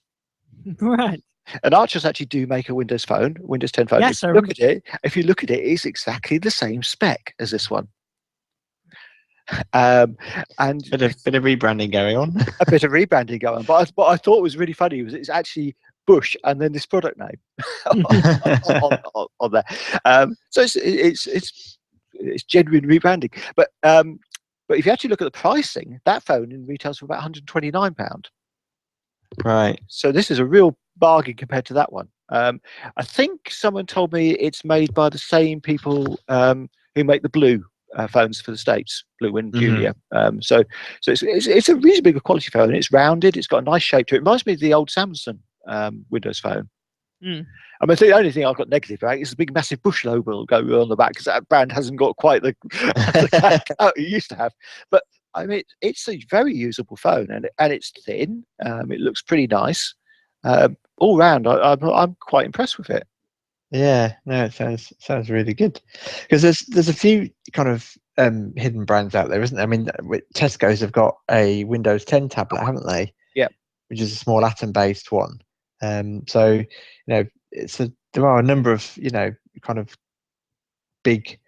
Right. And Archos actually do make a Windows phone, Windows 10 phone. Yes, if you look at it, it's exactly the same spec as this one. And bit of rebranding going on. A bit of rebranding going on. But what I thought was really funny was it's actually Bush and then this product name on there. So it's genuine rebranding. But if you actually look at the pricing, that phone retails for about £129. Right. So this is a real bargain compared to that one. I think someone told me it's made by the same people who make the Blue phones for the States, Blue and Junior. So it's a reasonably good quality phone. It's rounded. It's got a nice shape to it. It reminds me of the old Samsung Windows phone. I mean, the only thing I've got negative about is the big, massive Bush logo on the back, because that brand hasn't got quite the it used to have. But I mean, it's a very usable phone, and it's thin. It looks pretty nice. All round, I'm quite impressed with it. Yeah, no, it sounds really good. Because there's a few kind of hidden brands out there, isn't there? I mean, Tesco's have got a Windows 10 tablet, haven't they? Yeah. Which is a small Atom-based one. So there are a number of kind of big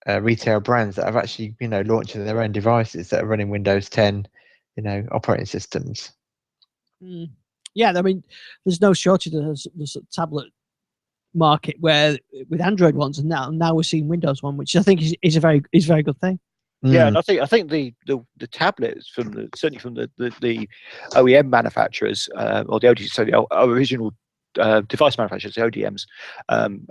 retail brands that have actually launching their own devices that are running Windows 10 operating systems. Yeah, I mean, there's no shortage of the tablet market where with Android ones, and now we're seeing Windows one, which I think is a very good thing. Yeah, and I think the tablets certainly from the OEM manufacturers or the original device manufacturers, the ODMs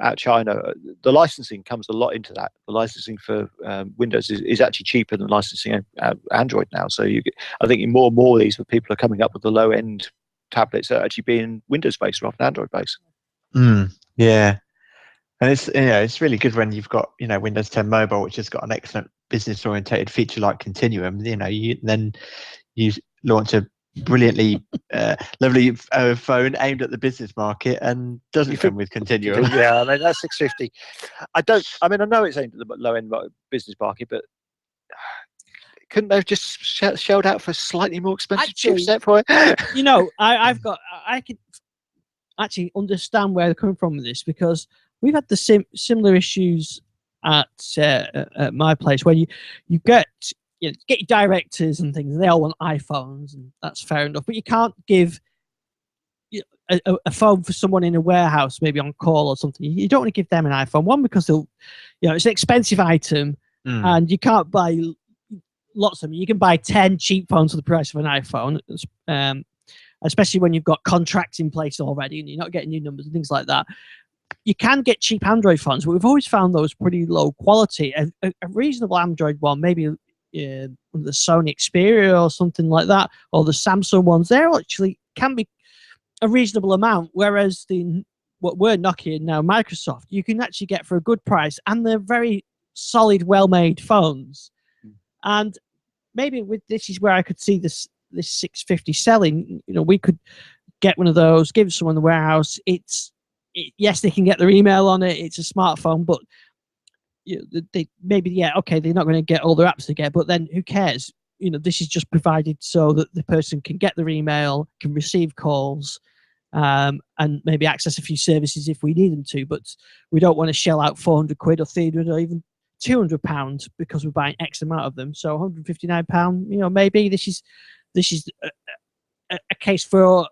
out China, the licensing comes a lot into that. The licensing for Windows is actually cheaper than licensing Android now. So I think more and more of these people are coming up with the low end tablets that are actually being Windows based rather than Android based. Yeah, and it's really good when you've got Windows 10 Mobile, which has got an excellent business orientated feature like Continuum. Then you launch a brilliantly lovely phone aimed at the business market and doesn't come with Continuum. Yeah, I mean that's 650. I know it's aimed at the low end business market, but couldn't they have just shelled out for a slightly more expensive chipset for it? I could actually understand where they're coming from with this, because we've had the similar issues at my place, where you get your directors and things, and they all want iPhones, and that's fair enough. But you can't give a phone for someone in a warehouse, maybe on call or something. You don't want to give them an iPhone. One, because they'll, it's an expensive item, and you can't buy lots of them. You can buy 10 cheap phones for the price of an iPhone, especially when you've got contracts in place already and you're not getting new numbers and things like that. You can get cheap Android phones, but we've always found those pretty low quality. A reasonable Android one, maybe the Sony Xperia or something like that, or the Samsung ones, they actually can be a reasonable amount, whereas what we're Nokia now, Microsoft, you can actually get for a good price, and they're very solid, well-made phones. And maybe this is where I could see this 650 selling. We could get one of those, give someone in the warehouse. Yes, they can get their email on it. It's a smartphone, but they're not going to get all their apps they get. But then who cares? This is just provided so that the person can get their email, can receive calls, and maybe access a few services if we need them to. But we don't want to shell out 400 quid or 300 or even £200 because we're buying X amount of them. So £159, maybe this is a case for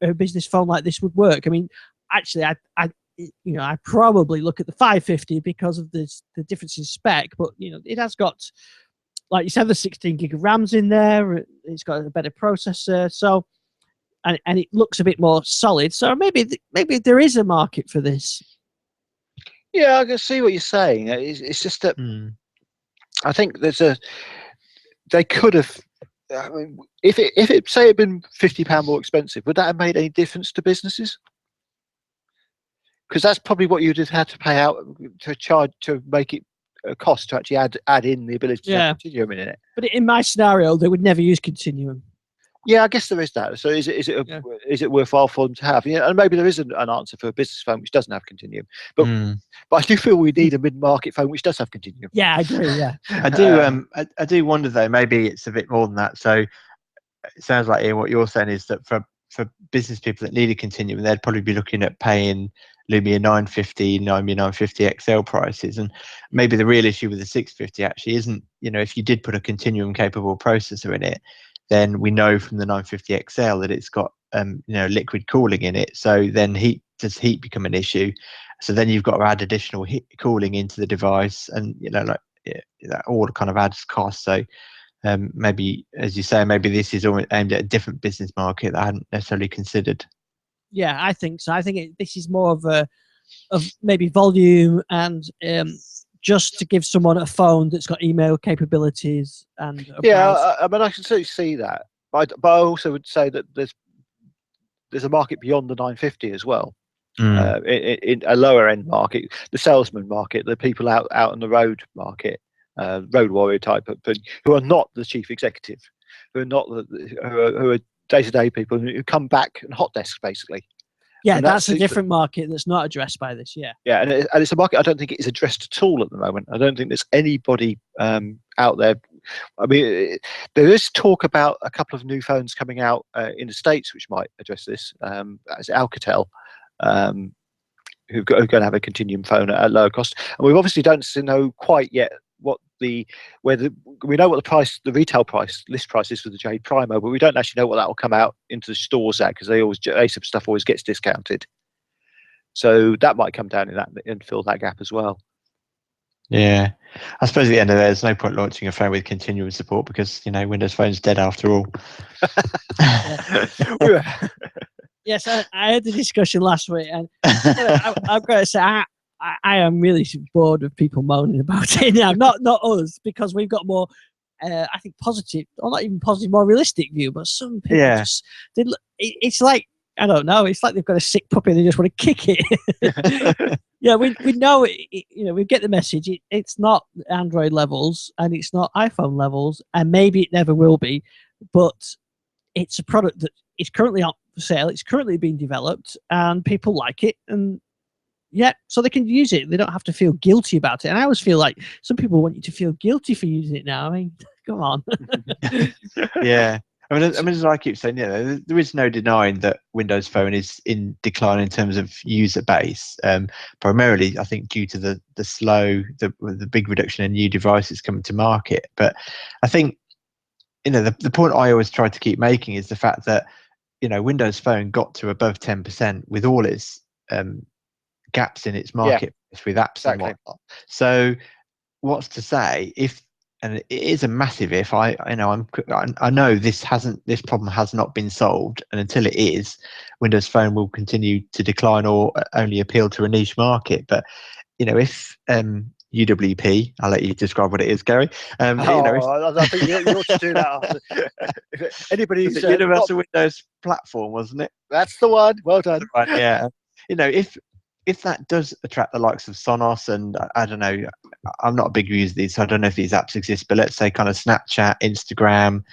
a business phone like this would work. I mean, actually, I probably look at the 550 because of the difference in spec, but it has got, like you said, the 16 gig of RAMs in there. It's got a better processor, so and it looks a bit more solid. So maybe there is a market for this. Yeah, I can see what you're saying. It's just that I think they could have. I mean, if it say it had been £50 more expensive, would that have made any difference to businesses? Because that's probably what you'd have had to pay out to charge to make it a cost to actually add in the ability to have Continuum in it. But in my scenario, they would never use Continuum. Yeah, I guess there is that. So is it worthwhile for them to have? And maybe there is an answer for a business phone which doesn't have Continuum. But I do feel we need a mid-market phone which does have Continuum. Yeah, I agree. Yeah, I do wonder though. Maybe it's a bit more than that. So it sounds like, Ian, what you're saying is that for business people that need a Continuum, they'd probably be looking at paying Lumia 950, Lumia 950 XL prices. And maybe the real issue with the 650 actually isn't, if you did put a Continuum capable processor in it, then we know from the 950 XL that it's got liquid cooling in it. So then does heat become an issue? So then you've got to add additional heat cooling into the device, and that all kind of adds cost. So maybe, as you say, maybe this is aimed at a different business market that I hadn't necessarily considered. Yeah, I think so. I think this is more of maybe volume and just to give someone a phone that's got email capabilities and I mean, I can certainly see that, but I also would say that there's a market beyond the 950 as well. In a lower end market, the salesman market, the people out on the road market, road warrior type, but who are not the chief executive, who are day-to-day people who come back and hot desks basically. Yeah, and that's a different market that's not addressed by this. Yeah, and it's a market I don't think it is addressed at all at the moment. I don't think there's anybody out there. I mean, there is talk about a couple of new phones coming out in the States which might address this. As Alcatel, who are going to have a Continuum phone at a lower cost, and we obviously don't know quite yet we know what the retail price list price is for the Jade Primo, but we don't actually know what that will come out into the stores at, because ASUS stuff always gets discounted. So that might come down in that and fill that gap as well. Yeah, I suppose at the end of the day, there's no point launching a phone with Continuum support because Windows Phone's dead after all. Yes, I had the discussion last week, and I've got to say, I am really bored of people moaning about it now. Not us, because we've got more, I think, positive, or not even positive, more realistic view. But some people it's like, I don't know. It's like they've got a sick puppy and they just want to kick it. Yeah, we know it. We get the message. It's not Android levels and it's not iPhone levels, and maybe it never will be. But it's a product that is currently on for sale. It's currently being developed, and people like it, and so they can use it. They don't have to feel guilty about it. And I always feel like some people want you to feel guilty for using it now. I mean, come on. Yeah. I mean, as I keep saying, there is no denying that Windows Phone is in decline in terms of user base. Primarily, I think due to the big reduction in new devices coming to market. But I think, the point I always try to keep making is the fact that, Windows Phone got to above 10% with all its gaps in its market with apps and whatnot. So, what's to say if? And it is a massive if. I know this problem has not been solved, and until it is, Windows Phone will continue to decline or only appeal to a niche market. But if UWP, I'll let you describe what it is, Gary. I think you ought to do that. If anybody's Universal Windows Platform, wasn't it? That's the one. Well done. Right, yeah. If that does attract the likes of Sonos, and I don't know, I'm not a big user of these, so I don't know if these apps exist, but let's say kind of Snapchat, Instagram,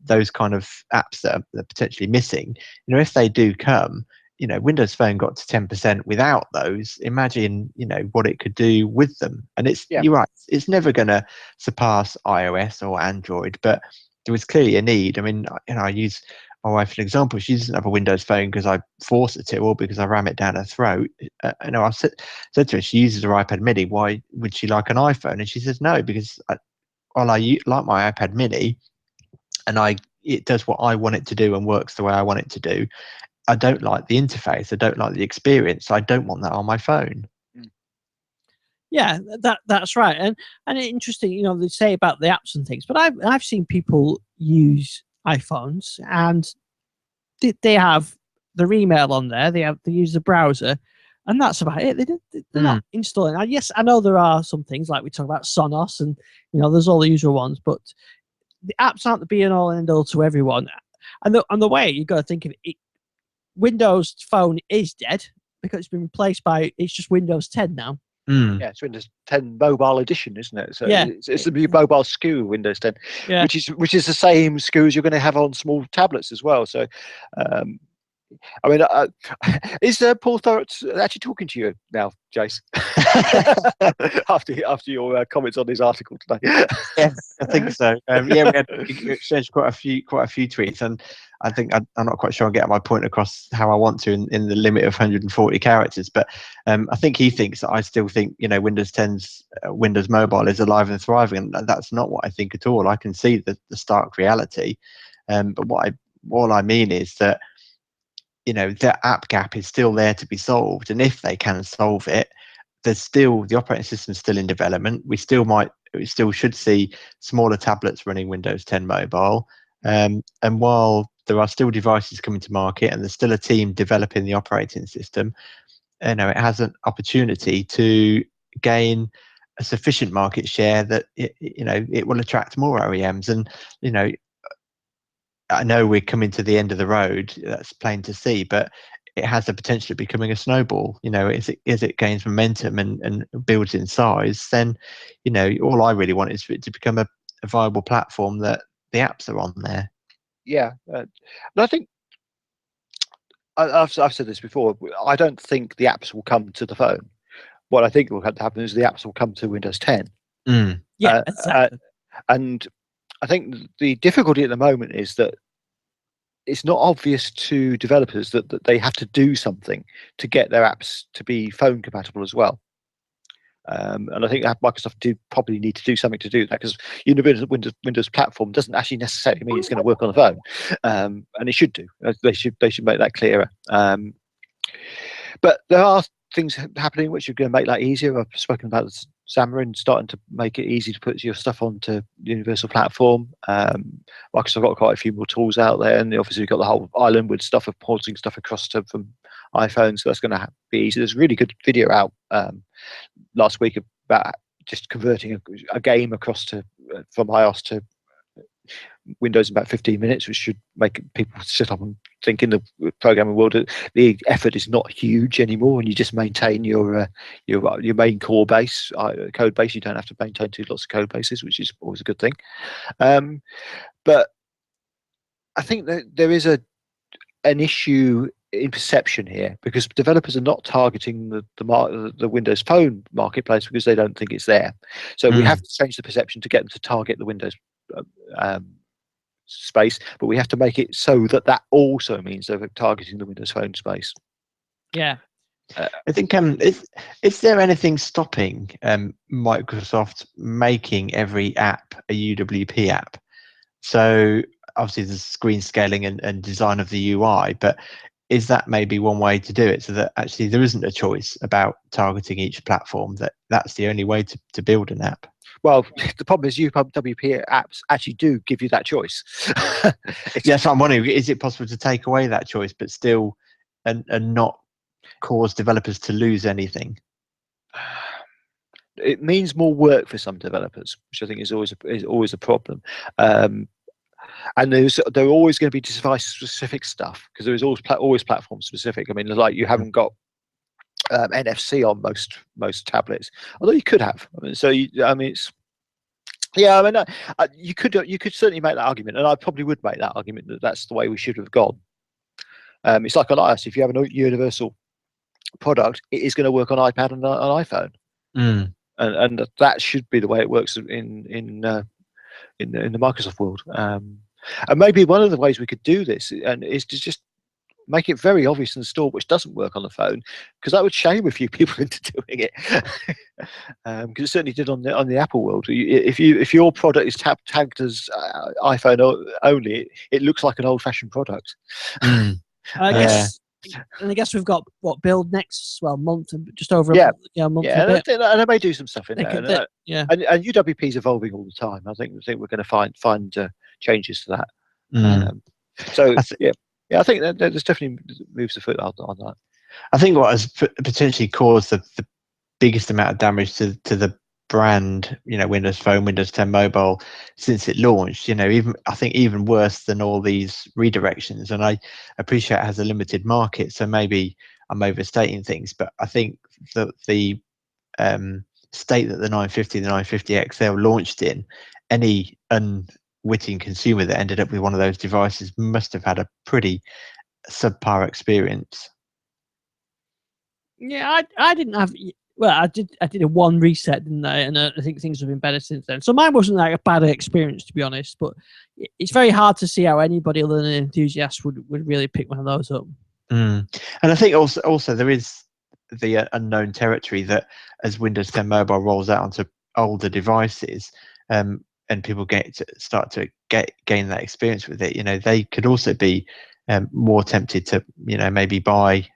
those kind of apps that are potentially missing, if they do come, Windows Phone got to 10% without those. Imagine, what it could do with them. And you're right, it's never going to surpass iOS or Android, but there was clearly a need. I mean, I use my wife for an example. She doesn't have a Windows Phone because I force her to, or because I ram it down her throat. I said to her, she uses her iPad Mini. Why would she like an iPhone? And she says no, because I like my iPad Mini, and it does what I want it to do and works the way I want it to do. I don't like the interface. I don't like the experience. I don't want that on my phone. Yeah, that's right. And interesting, they say about the apps and things, but I've seen people use iPhones and they have their email on there. They use the browser, and that's about it. They're not installing. Yes, I know there are some things like we talk about Sonos, and there's all the usual ones, but the apps aren't the be and all and end all to everyone. And the way you got to think of it, Windows Phone is dead because it's been replaced by it's just Windows 10 now. Yeah, it's Windows 10 Mobile Edition, isn't it? So it's the mobile SKU of Windows 10, which is the same SKU as you're going to have on small tablets as well. So, I mean, is Paul Thurrott actually talking to you now, Jace? after your comments on his article today? Yes, I think so. We had exchanged quite a few tweets, and I think I'm not quite sure I'm getting my point across how I want to in the limit of 140 characters. But I think he thinks that I still think Windows 10's Windows Mobile is alive and thriving, and that's not what I think at all. I can see the stark reality, but all I mean is that the app gap is still there to be solved, and if they can solve it, the operating system is still in development. We still should see smaller tablets running Windows 10 Mobile, and while there are still devices coming to market and there's still a team developing the operating system, it has an opportunity to gain a sufficient market share that it will attract more OEMs. And I know we're coming to the end of the road, that's plain to see, but it has the potential of becoming a snowball. As it gains momentum and builds in size, then all I really want is for it to become a viable platform that the apps are on there. Yeah, and I think I've said this before. I don't think the apps will come to the phone. What I think will happen is the apps will come to Windows 10. Yeah, exactly. And I think the difficulty at the moment is that it's not obvious to developers that they have to do something to get their apps to be phone compatible as well. And I think Microsoft do probably need to do something to do that, because Windows platform doesn't actually necessarily mean it's going to work on the phone, and it should do. They should make that clearer. But there are things happening which are going to make that easier. I've spoken about Xamarin starting to make it easy to put your stuff onto the universal platform. Microsoft got quite a few more tools out there, and obviously we've got the whole island with stuff of porting stuff across from iPhone, so that's going to be easy. There's a really good video out last week about just converting a game across from iOS to Windows in about 15 minutes, which should make people sit up and think in the programming world. The effort is not huge anymore, and you just maintain your main core base, code base. You don't have to maintain lots of code bases, which is always a good thing. But I think that there is an issue in perception here, because developers are not targeting the Windows Phone marketplace because they don't think it's there. So we have to change the perception to get them to target the Windows space, but we have to make it so that that also means they're targeting the Windows Phone space. Yeah. I think is there anything stopping Microsoft making every app a UWP app? So obviously there's screen scaling and design of the UI, but is that maybe one way to do it, so that actually there isn't a choice about targeting each platform, that's the only way to build an app? Well, the problem is UWP apps actually do give you that choice. Yes, I'm wondering, is it possible to take away that choice but still and not cause developers to lose anything? It means more work for some developers, which I think is always a problem. And there are always going to be device specific stuff, because there is always platform specific. I mean, like you haven't got NFC on most tablets, although you could have. I mean, it's you could certainly make that argument, and I probably would make that argument that that's the way we should have gone. It's like on iOS. If you have a universal product, it is going to work on iPad and on iPhone, and that should be the way it works in the Microsoft world. And maybe one of the ways we could do this is to just make it very obvious in the store which doesn't work on the phone, because that would shame a few people into doing it. Because it certainly did on the Apple world. If your product is tagged as iPhone only, it looks like an old-fashioned product. I guess we've got build next month and just over a month. And they may do some stuff in there. And UWP is evolving all the time. I think we're going to find changes to that. I think that there's definitely moves afoot on that. I think what has potentially caused the biggest amount of damage to the brand, Windows Phone, Windows 10 Mobile, since it launched, I think even worse than all these redirections. And I appreciate it has a limited market, so maybe I'm overstating things, but I think that the state that the 950, the 950 XL launched in, any unwitting consumer that ended up with one of those devices must have had a pretty subpar experience. Yeah, I didn't have. Well, I did a one reset, didn't I? And I think things have been better since then. So mine wasn't like a bad experience, to be honest. But it's very hard to see how anybody other than an enthusiast would really pick one of those up. And I think also there is the unknown territory that as Windows 10 Mobile rolls out onto older devices, and people start to gain that experience with it, they could also be more tempted to maybe buy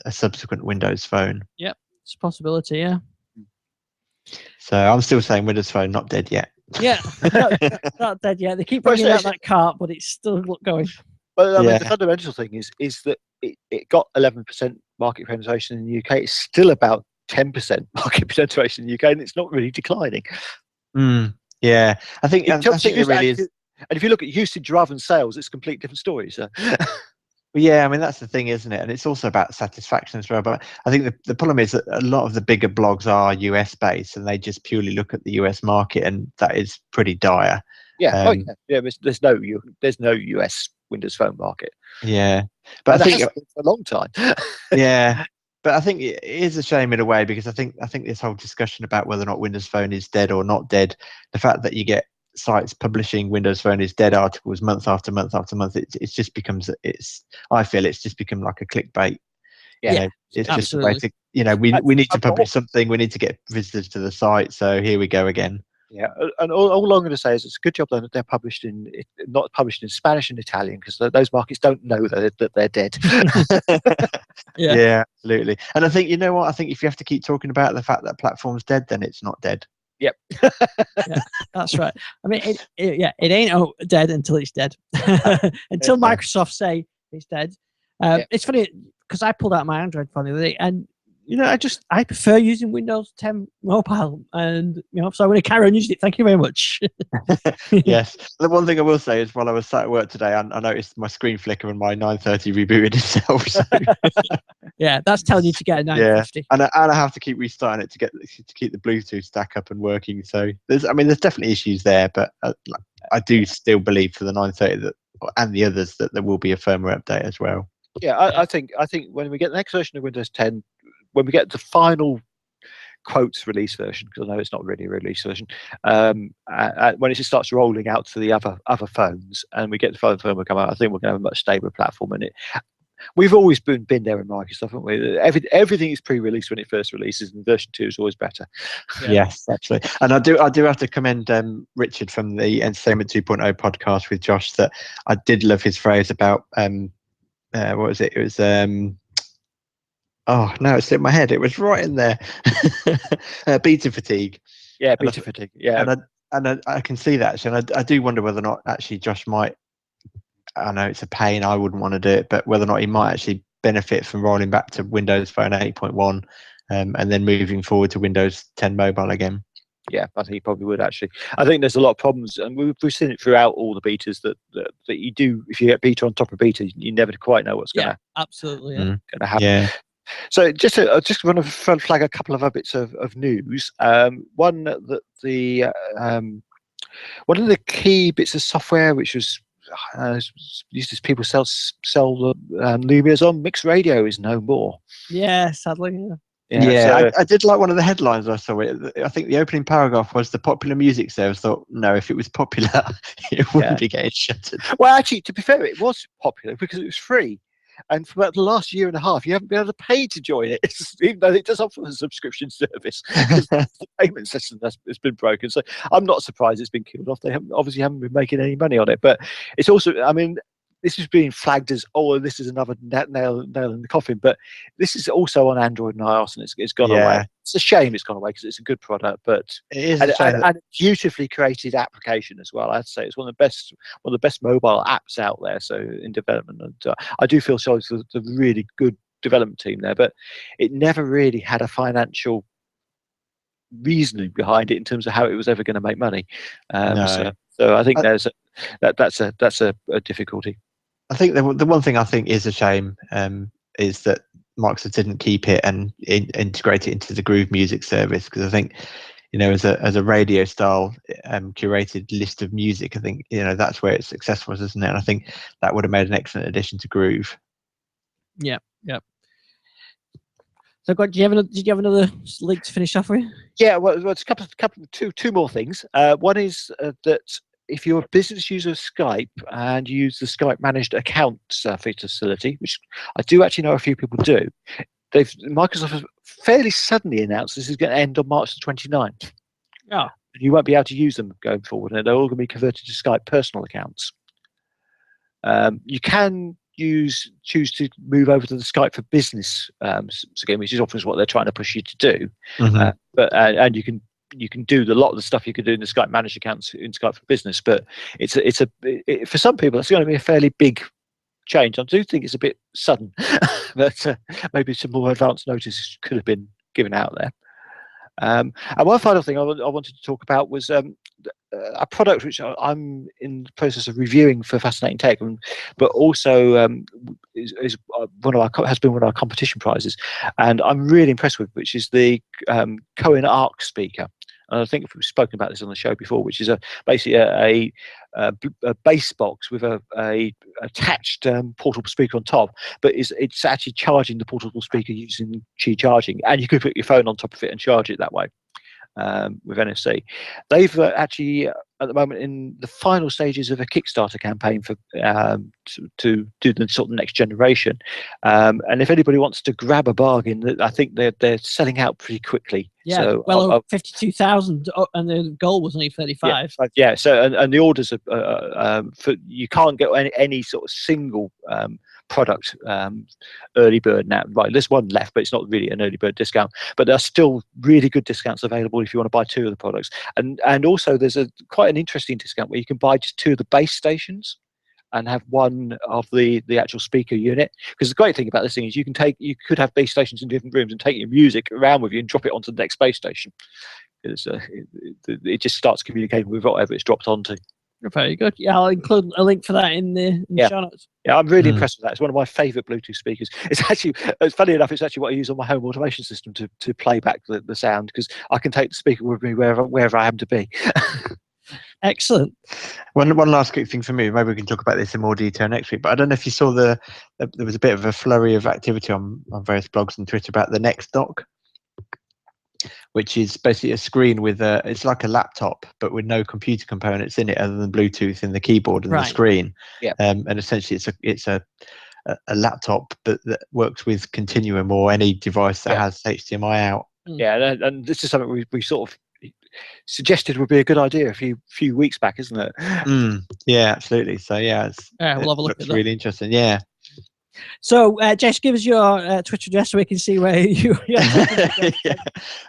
a subsequent Windows Phone. Yep. It's a possibility, yeah. So I'm still saying Windows Phone not dead yet. Yeah, not dead yet. They keep bringing out that cart, but it's still going. Well, I mean, the fundamental thing is that it got 11% market penetration in the UK. It's still about 10% market penetration in the UK, and it's not really declining. Yeah, I think it really is. And if you look at usage rather than sales, it's a complete different story. So. Yeah, I mean, that's the thing, isn't it? And it's also about satisfaction as well. But I think the problem is that a lot of the bigger blogs are US based, and they just purely look at the US market, and that is pretty dire. Yeah, there's no US Windows Phone market. Yeah, but I think for a long time. Yeah, but I think it is a shame in a way, because I think this whole discussion about whether or not Windows Phone is dead or not dead, the fact that you get sites publishing Windows Phone is dead articles month after month after month, it just becomes I feel it's just become like a clickbait. It's absolutely. just a way to we need to publish something, we need to get visitors to the site, so here we go again. Yeah, and all I'm going to say is it's a good job that they're not published in Spanish and Italian, because those markets don't know that they're dead. Yeah, absolutely. And I think I think if you have to keep talking about the fact that platform's dead, then it's not dead. Yep. That's right. I mean, it ain't dead until it's dead. Until Microsoft say it's dead. It's funny because I pulled out my Android phone the other day, and I prefer using Windows 10 Mobile, and so I'm going to carry on using it. Thank you very much. Yes. The one thing I will say is, while I was sat at work today, I noticed my screen flicker and my 930 rebooted itself. So. Yeah, that's telling you to get a 950. Yeah, and I have to keep restarting it to keep the Bluetooth stack up and working. So there's definitely issues there, but I do still believe for the 930 and the others that there will be a firmware update as well. Yeah, I think when we get the next version of Windows 10, when we get the final quotes release version, because I know it's not really a release version, when it just starts rolling out to the other phones, and we get the phone firmware come out, I think we're going to have a much stabler platform. And we've always been there in Microsoft, haven't we? Everything is pre-released when it first releases, and version 2 is always better. Yeah. Yes, absolutely. And I do have to commend Richard from the Entertainment 2.0 podcast with Josh, that I did love his phrase about what was it? It was oh no, it's in my head. It was right in there. Beta fatigue. Yeah, beta fatigue. Yeah, and I can see that. And I do wonder whether or not actually Josh might. I know it's a pain. I wouldn't want to do it, but whether or not he might actually benefit from rolling back to Windows Phone 8.1 and then moving forward to Windows 10 Mobile again. Yeah, I think he probably would actually. I think there's a lot of problems, and we've seen it throughout all the betas that you do. If you get beta on top of beta, you never quite know what's going absolutely to happen. Yeah. So just want to flag a couple of other bits of news. One that one of the key bits of software, which was used as people sell Lumias on, Mixed Radio, is no more. Yeah, sadly. Yeah, I did like one of the headlines I saw. I think the opening paragraph was the popular music service. I thought, no, if it was popular, it wouldn't be getting shuttered. Well, actually, to be fair, it was popular because it was free. And for about the last year and a half, you haven't been able to pay to join it, even though it does offer a subscription service. The payment system has been broken. So I'm not surprised it's been killed off. They obviously haven't been making any money on it. But it's also, I mean, this is being flagged as, this is another nail in the coffin. But this is also on Android and iOS, and it's gone away. It's a shame it's gone away because it's a good product, but it is and a beautifully created application as well. I'd say it's one of the best mobile apps out there. So in development, and I do feel sorry for the really good development team there, but it never really had a financial reasoning behind it in terms of how it was ever going to make money. So I think that's a difficulty. I think the one thing I think is a shame is that Microsoft didn't keep it and integrate it into the Groove Music service, because I think, as a radio style curated list of music, I think that's where it's successful, isn't it? And I think that would have made an excellent addition to Groove. Yeah. So, did you have another link to finish off with? Yeah, well, it's two more things. One is that if you're a business user of Skype and you use the Skype managed accounts facility, which I do actually know a few people do, Microsoft has fairly suddenly announced this is going to end on March the 29th. Oh. You won't be able to use them going forward, and they're all going to be converted to Skype personal accounts. You can choose to move over to the Skype for Business scheme, which is often what they're trying to push you to do. But you can do a lot of the stuff you can do in the Skype managed accounts in Skype for Business. But for some people, it's going to be a fairly big change. I do think it's a bit sudden, but maybe some more advanced notice could have been given out there. And one final thing I wanted to talk about was a product which I'm in the process of reviewing for Fascinating Tech, but also has been one of our competition prizes, and I'm really impressed with, which is the Cohen Arc speaker. And I think we've spoken about this on the show before, which is basically a bass box with a attached portable speaker on top, but it's actually charging the portable speaker using Qi charging, and you could put your phone on top of it and charge it that way with NFC. They've actually at the moment in the final stages of a Kickstarter campaign for to do the sort of next generation, and if anybody wants to grab a bargain, I think they're selling out pretty quickly. Yeah, so, over 52,000, and the goal was only 35. Yeah. So and the orders are for, you can't get any sort of single product early bird now. Right, there's one left, but it's not really an early bird discount. But there are still really good discounts available if you want to buy two of the products. And also there's quite an interesting discount where you can buy just two of the base stations and have one of the actual speaker unit. Because the great thing about this thing is you could have base stations in different rooms and take your music around with you and drop it onto the next base station. It just starts communicating with whatever it's dropped onto. Very good. Yeah, I'll include a link for that in the show notes. Yeah, I'm really impressed with that. It's one of my favourite Bluetooth speakers. It's funny enough, it's actually what I use on my home automation system to play back the sound, because I can take the speaker with me wherever I happen to be. Excellent. One last quick thing for me. Maybe we can talk about this in more detail next week. But I don't know if you saw there was a bit of a flurry of activity on various blogs and Twitter about the Next Dock, which is basically a screen with it's like a laptop, but with no computer components in it other than Bluetooth in the keyboard and the screen. Yeah. And essentially, it's a laptop that works with Continuum or any device that has HDMI out. Yeah, and this is something we sort of suggested would be a good idea a few weeks back, isn't it? Yeah, absolutely. So we'll have a look looks at that. really interesting. Yeah. So, Jess, give us your Twitter address so we can see where you.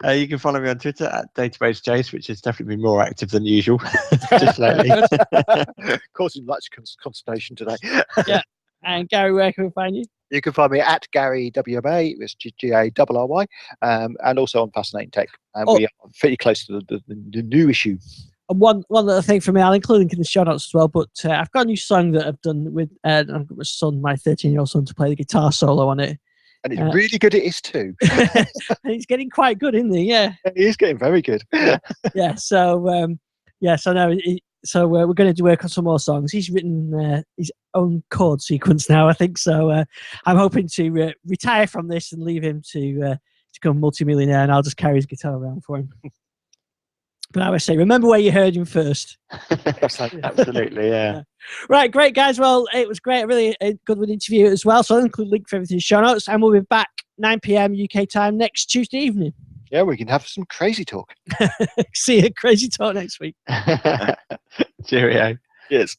You can follow me on Twitter at Database Jace, which has definitely been more active than usual just lately. Causing much consternation today. Yeah. And Gary, where can we find you? You can find me at Gary WMA, it's GARRY, and also on Fascinating Tech. And we are pretty close to the new issue. And one other thing for me, I'll include link in the show notes as well, but I've got a new song that I've done with I've got my son, my 13-year-old son, to play the guitar solo on it. And it's really good it is too. And he's getting quite good, isn't he? Yeah. He is getting very good. Yeah, so we're going to work on some more songs. He's written his own chord sequence now, I think. So I'm hoping to retire from this and leave him to become multimillionaire, and I'll just carry his guitar around for him. But I would say, remember where you heard him first. Absolutely, yeah. Right, great, guys. Well, it was great. Really good with the interview as well. So I'll include a link for everything in the show notes, and we'll be back 9 p.m. UK time next Tuesday evening. Yeah, we can have some crazy talk. See you, crazy talk next week. Cheerio. Cheers.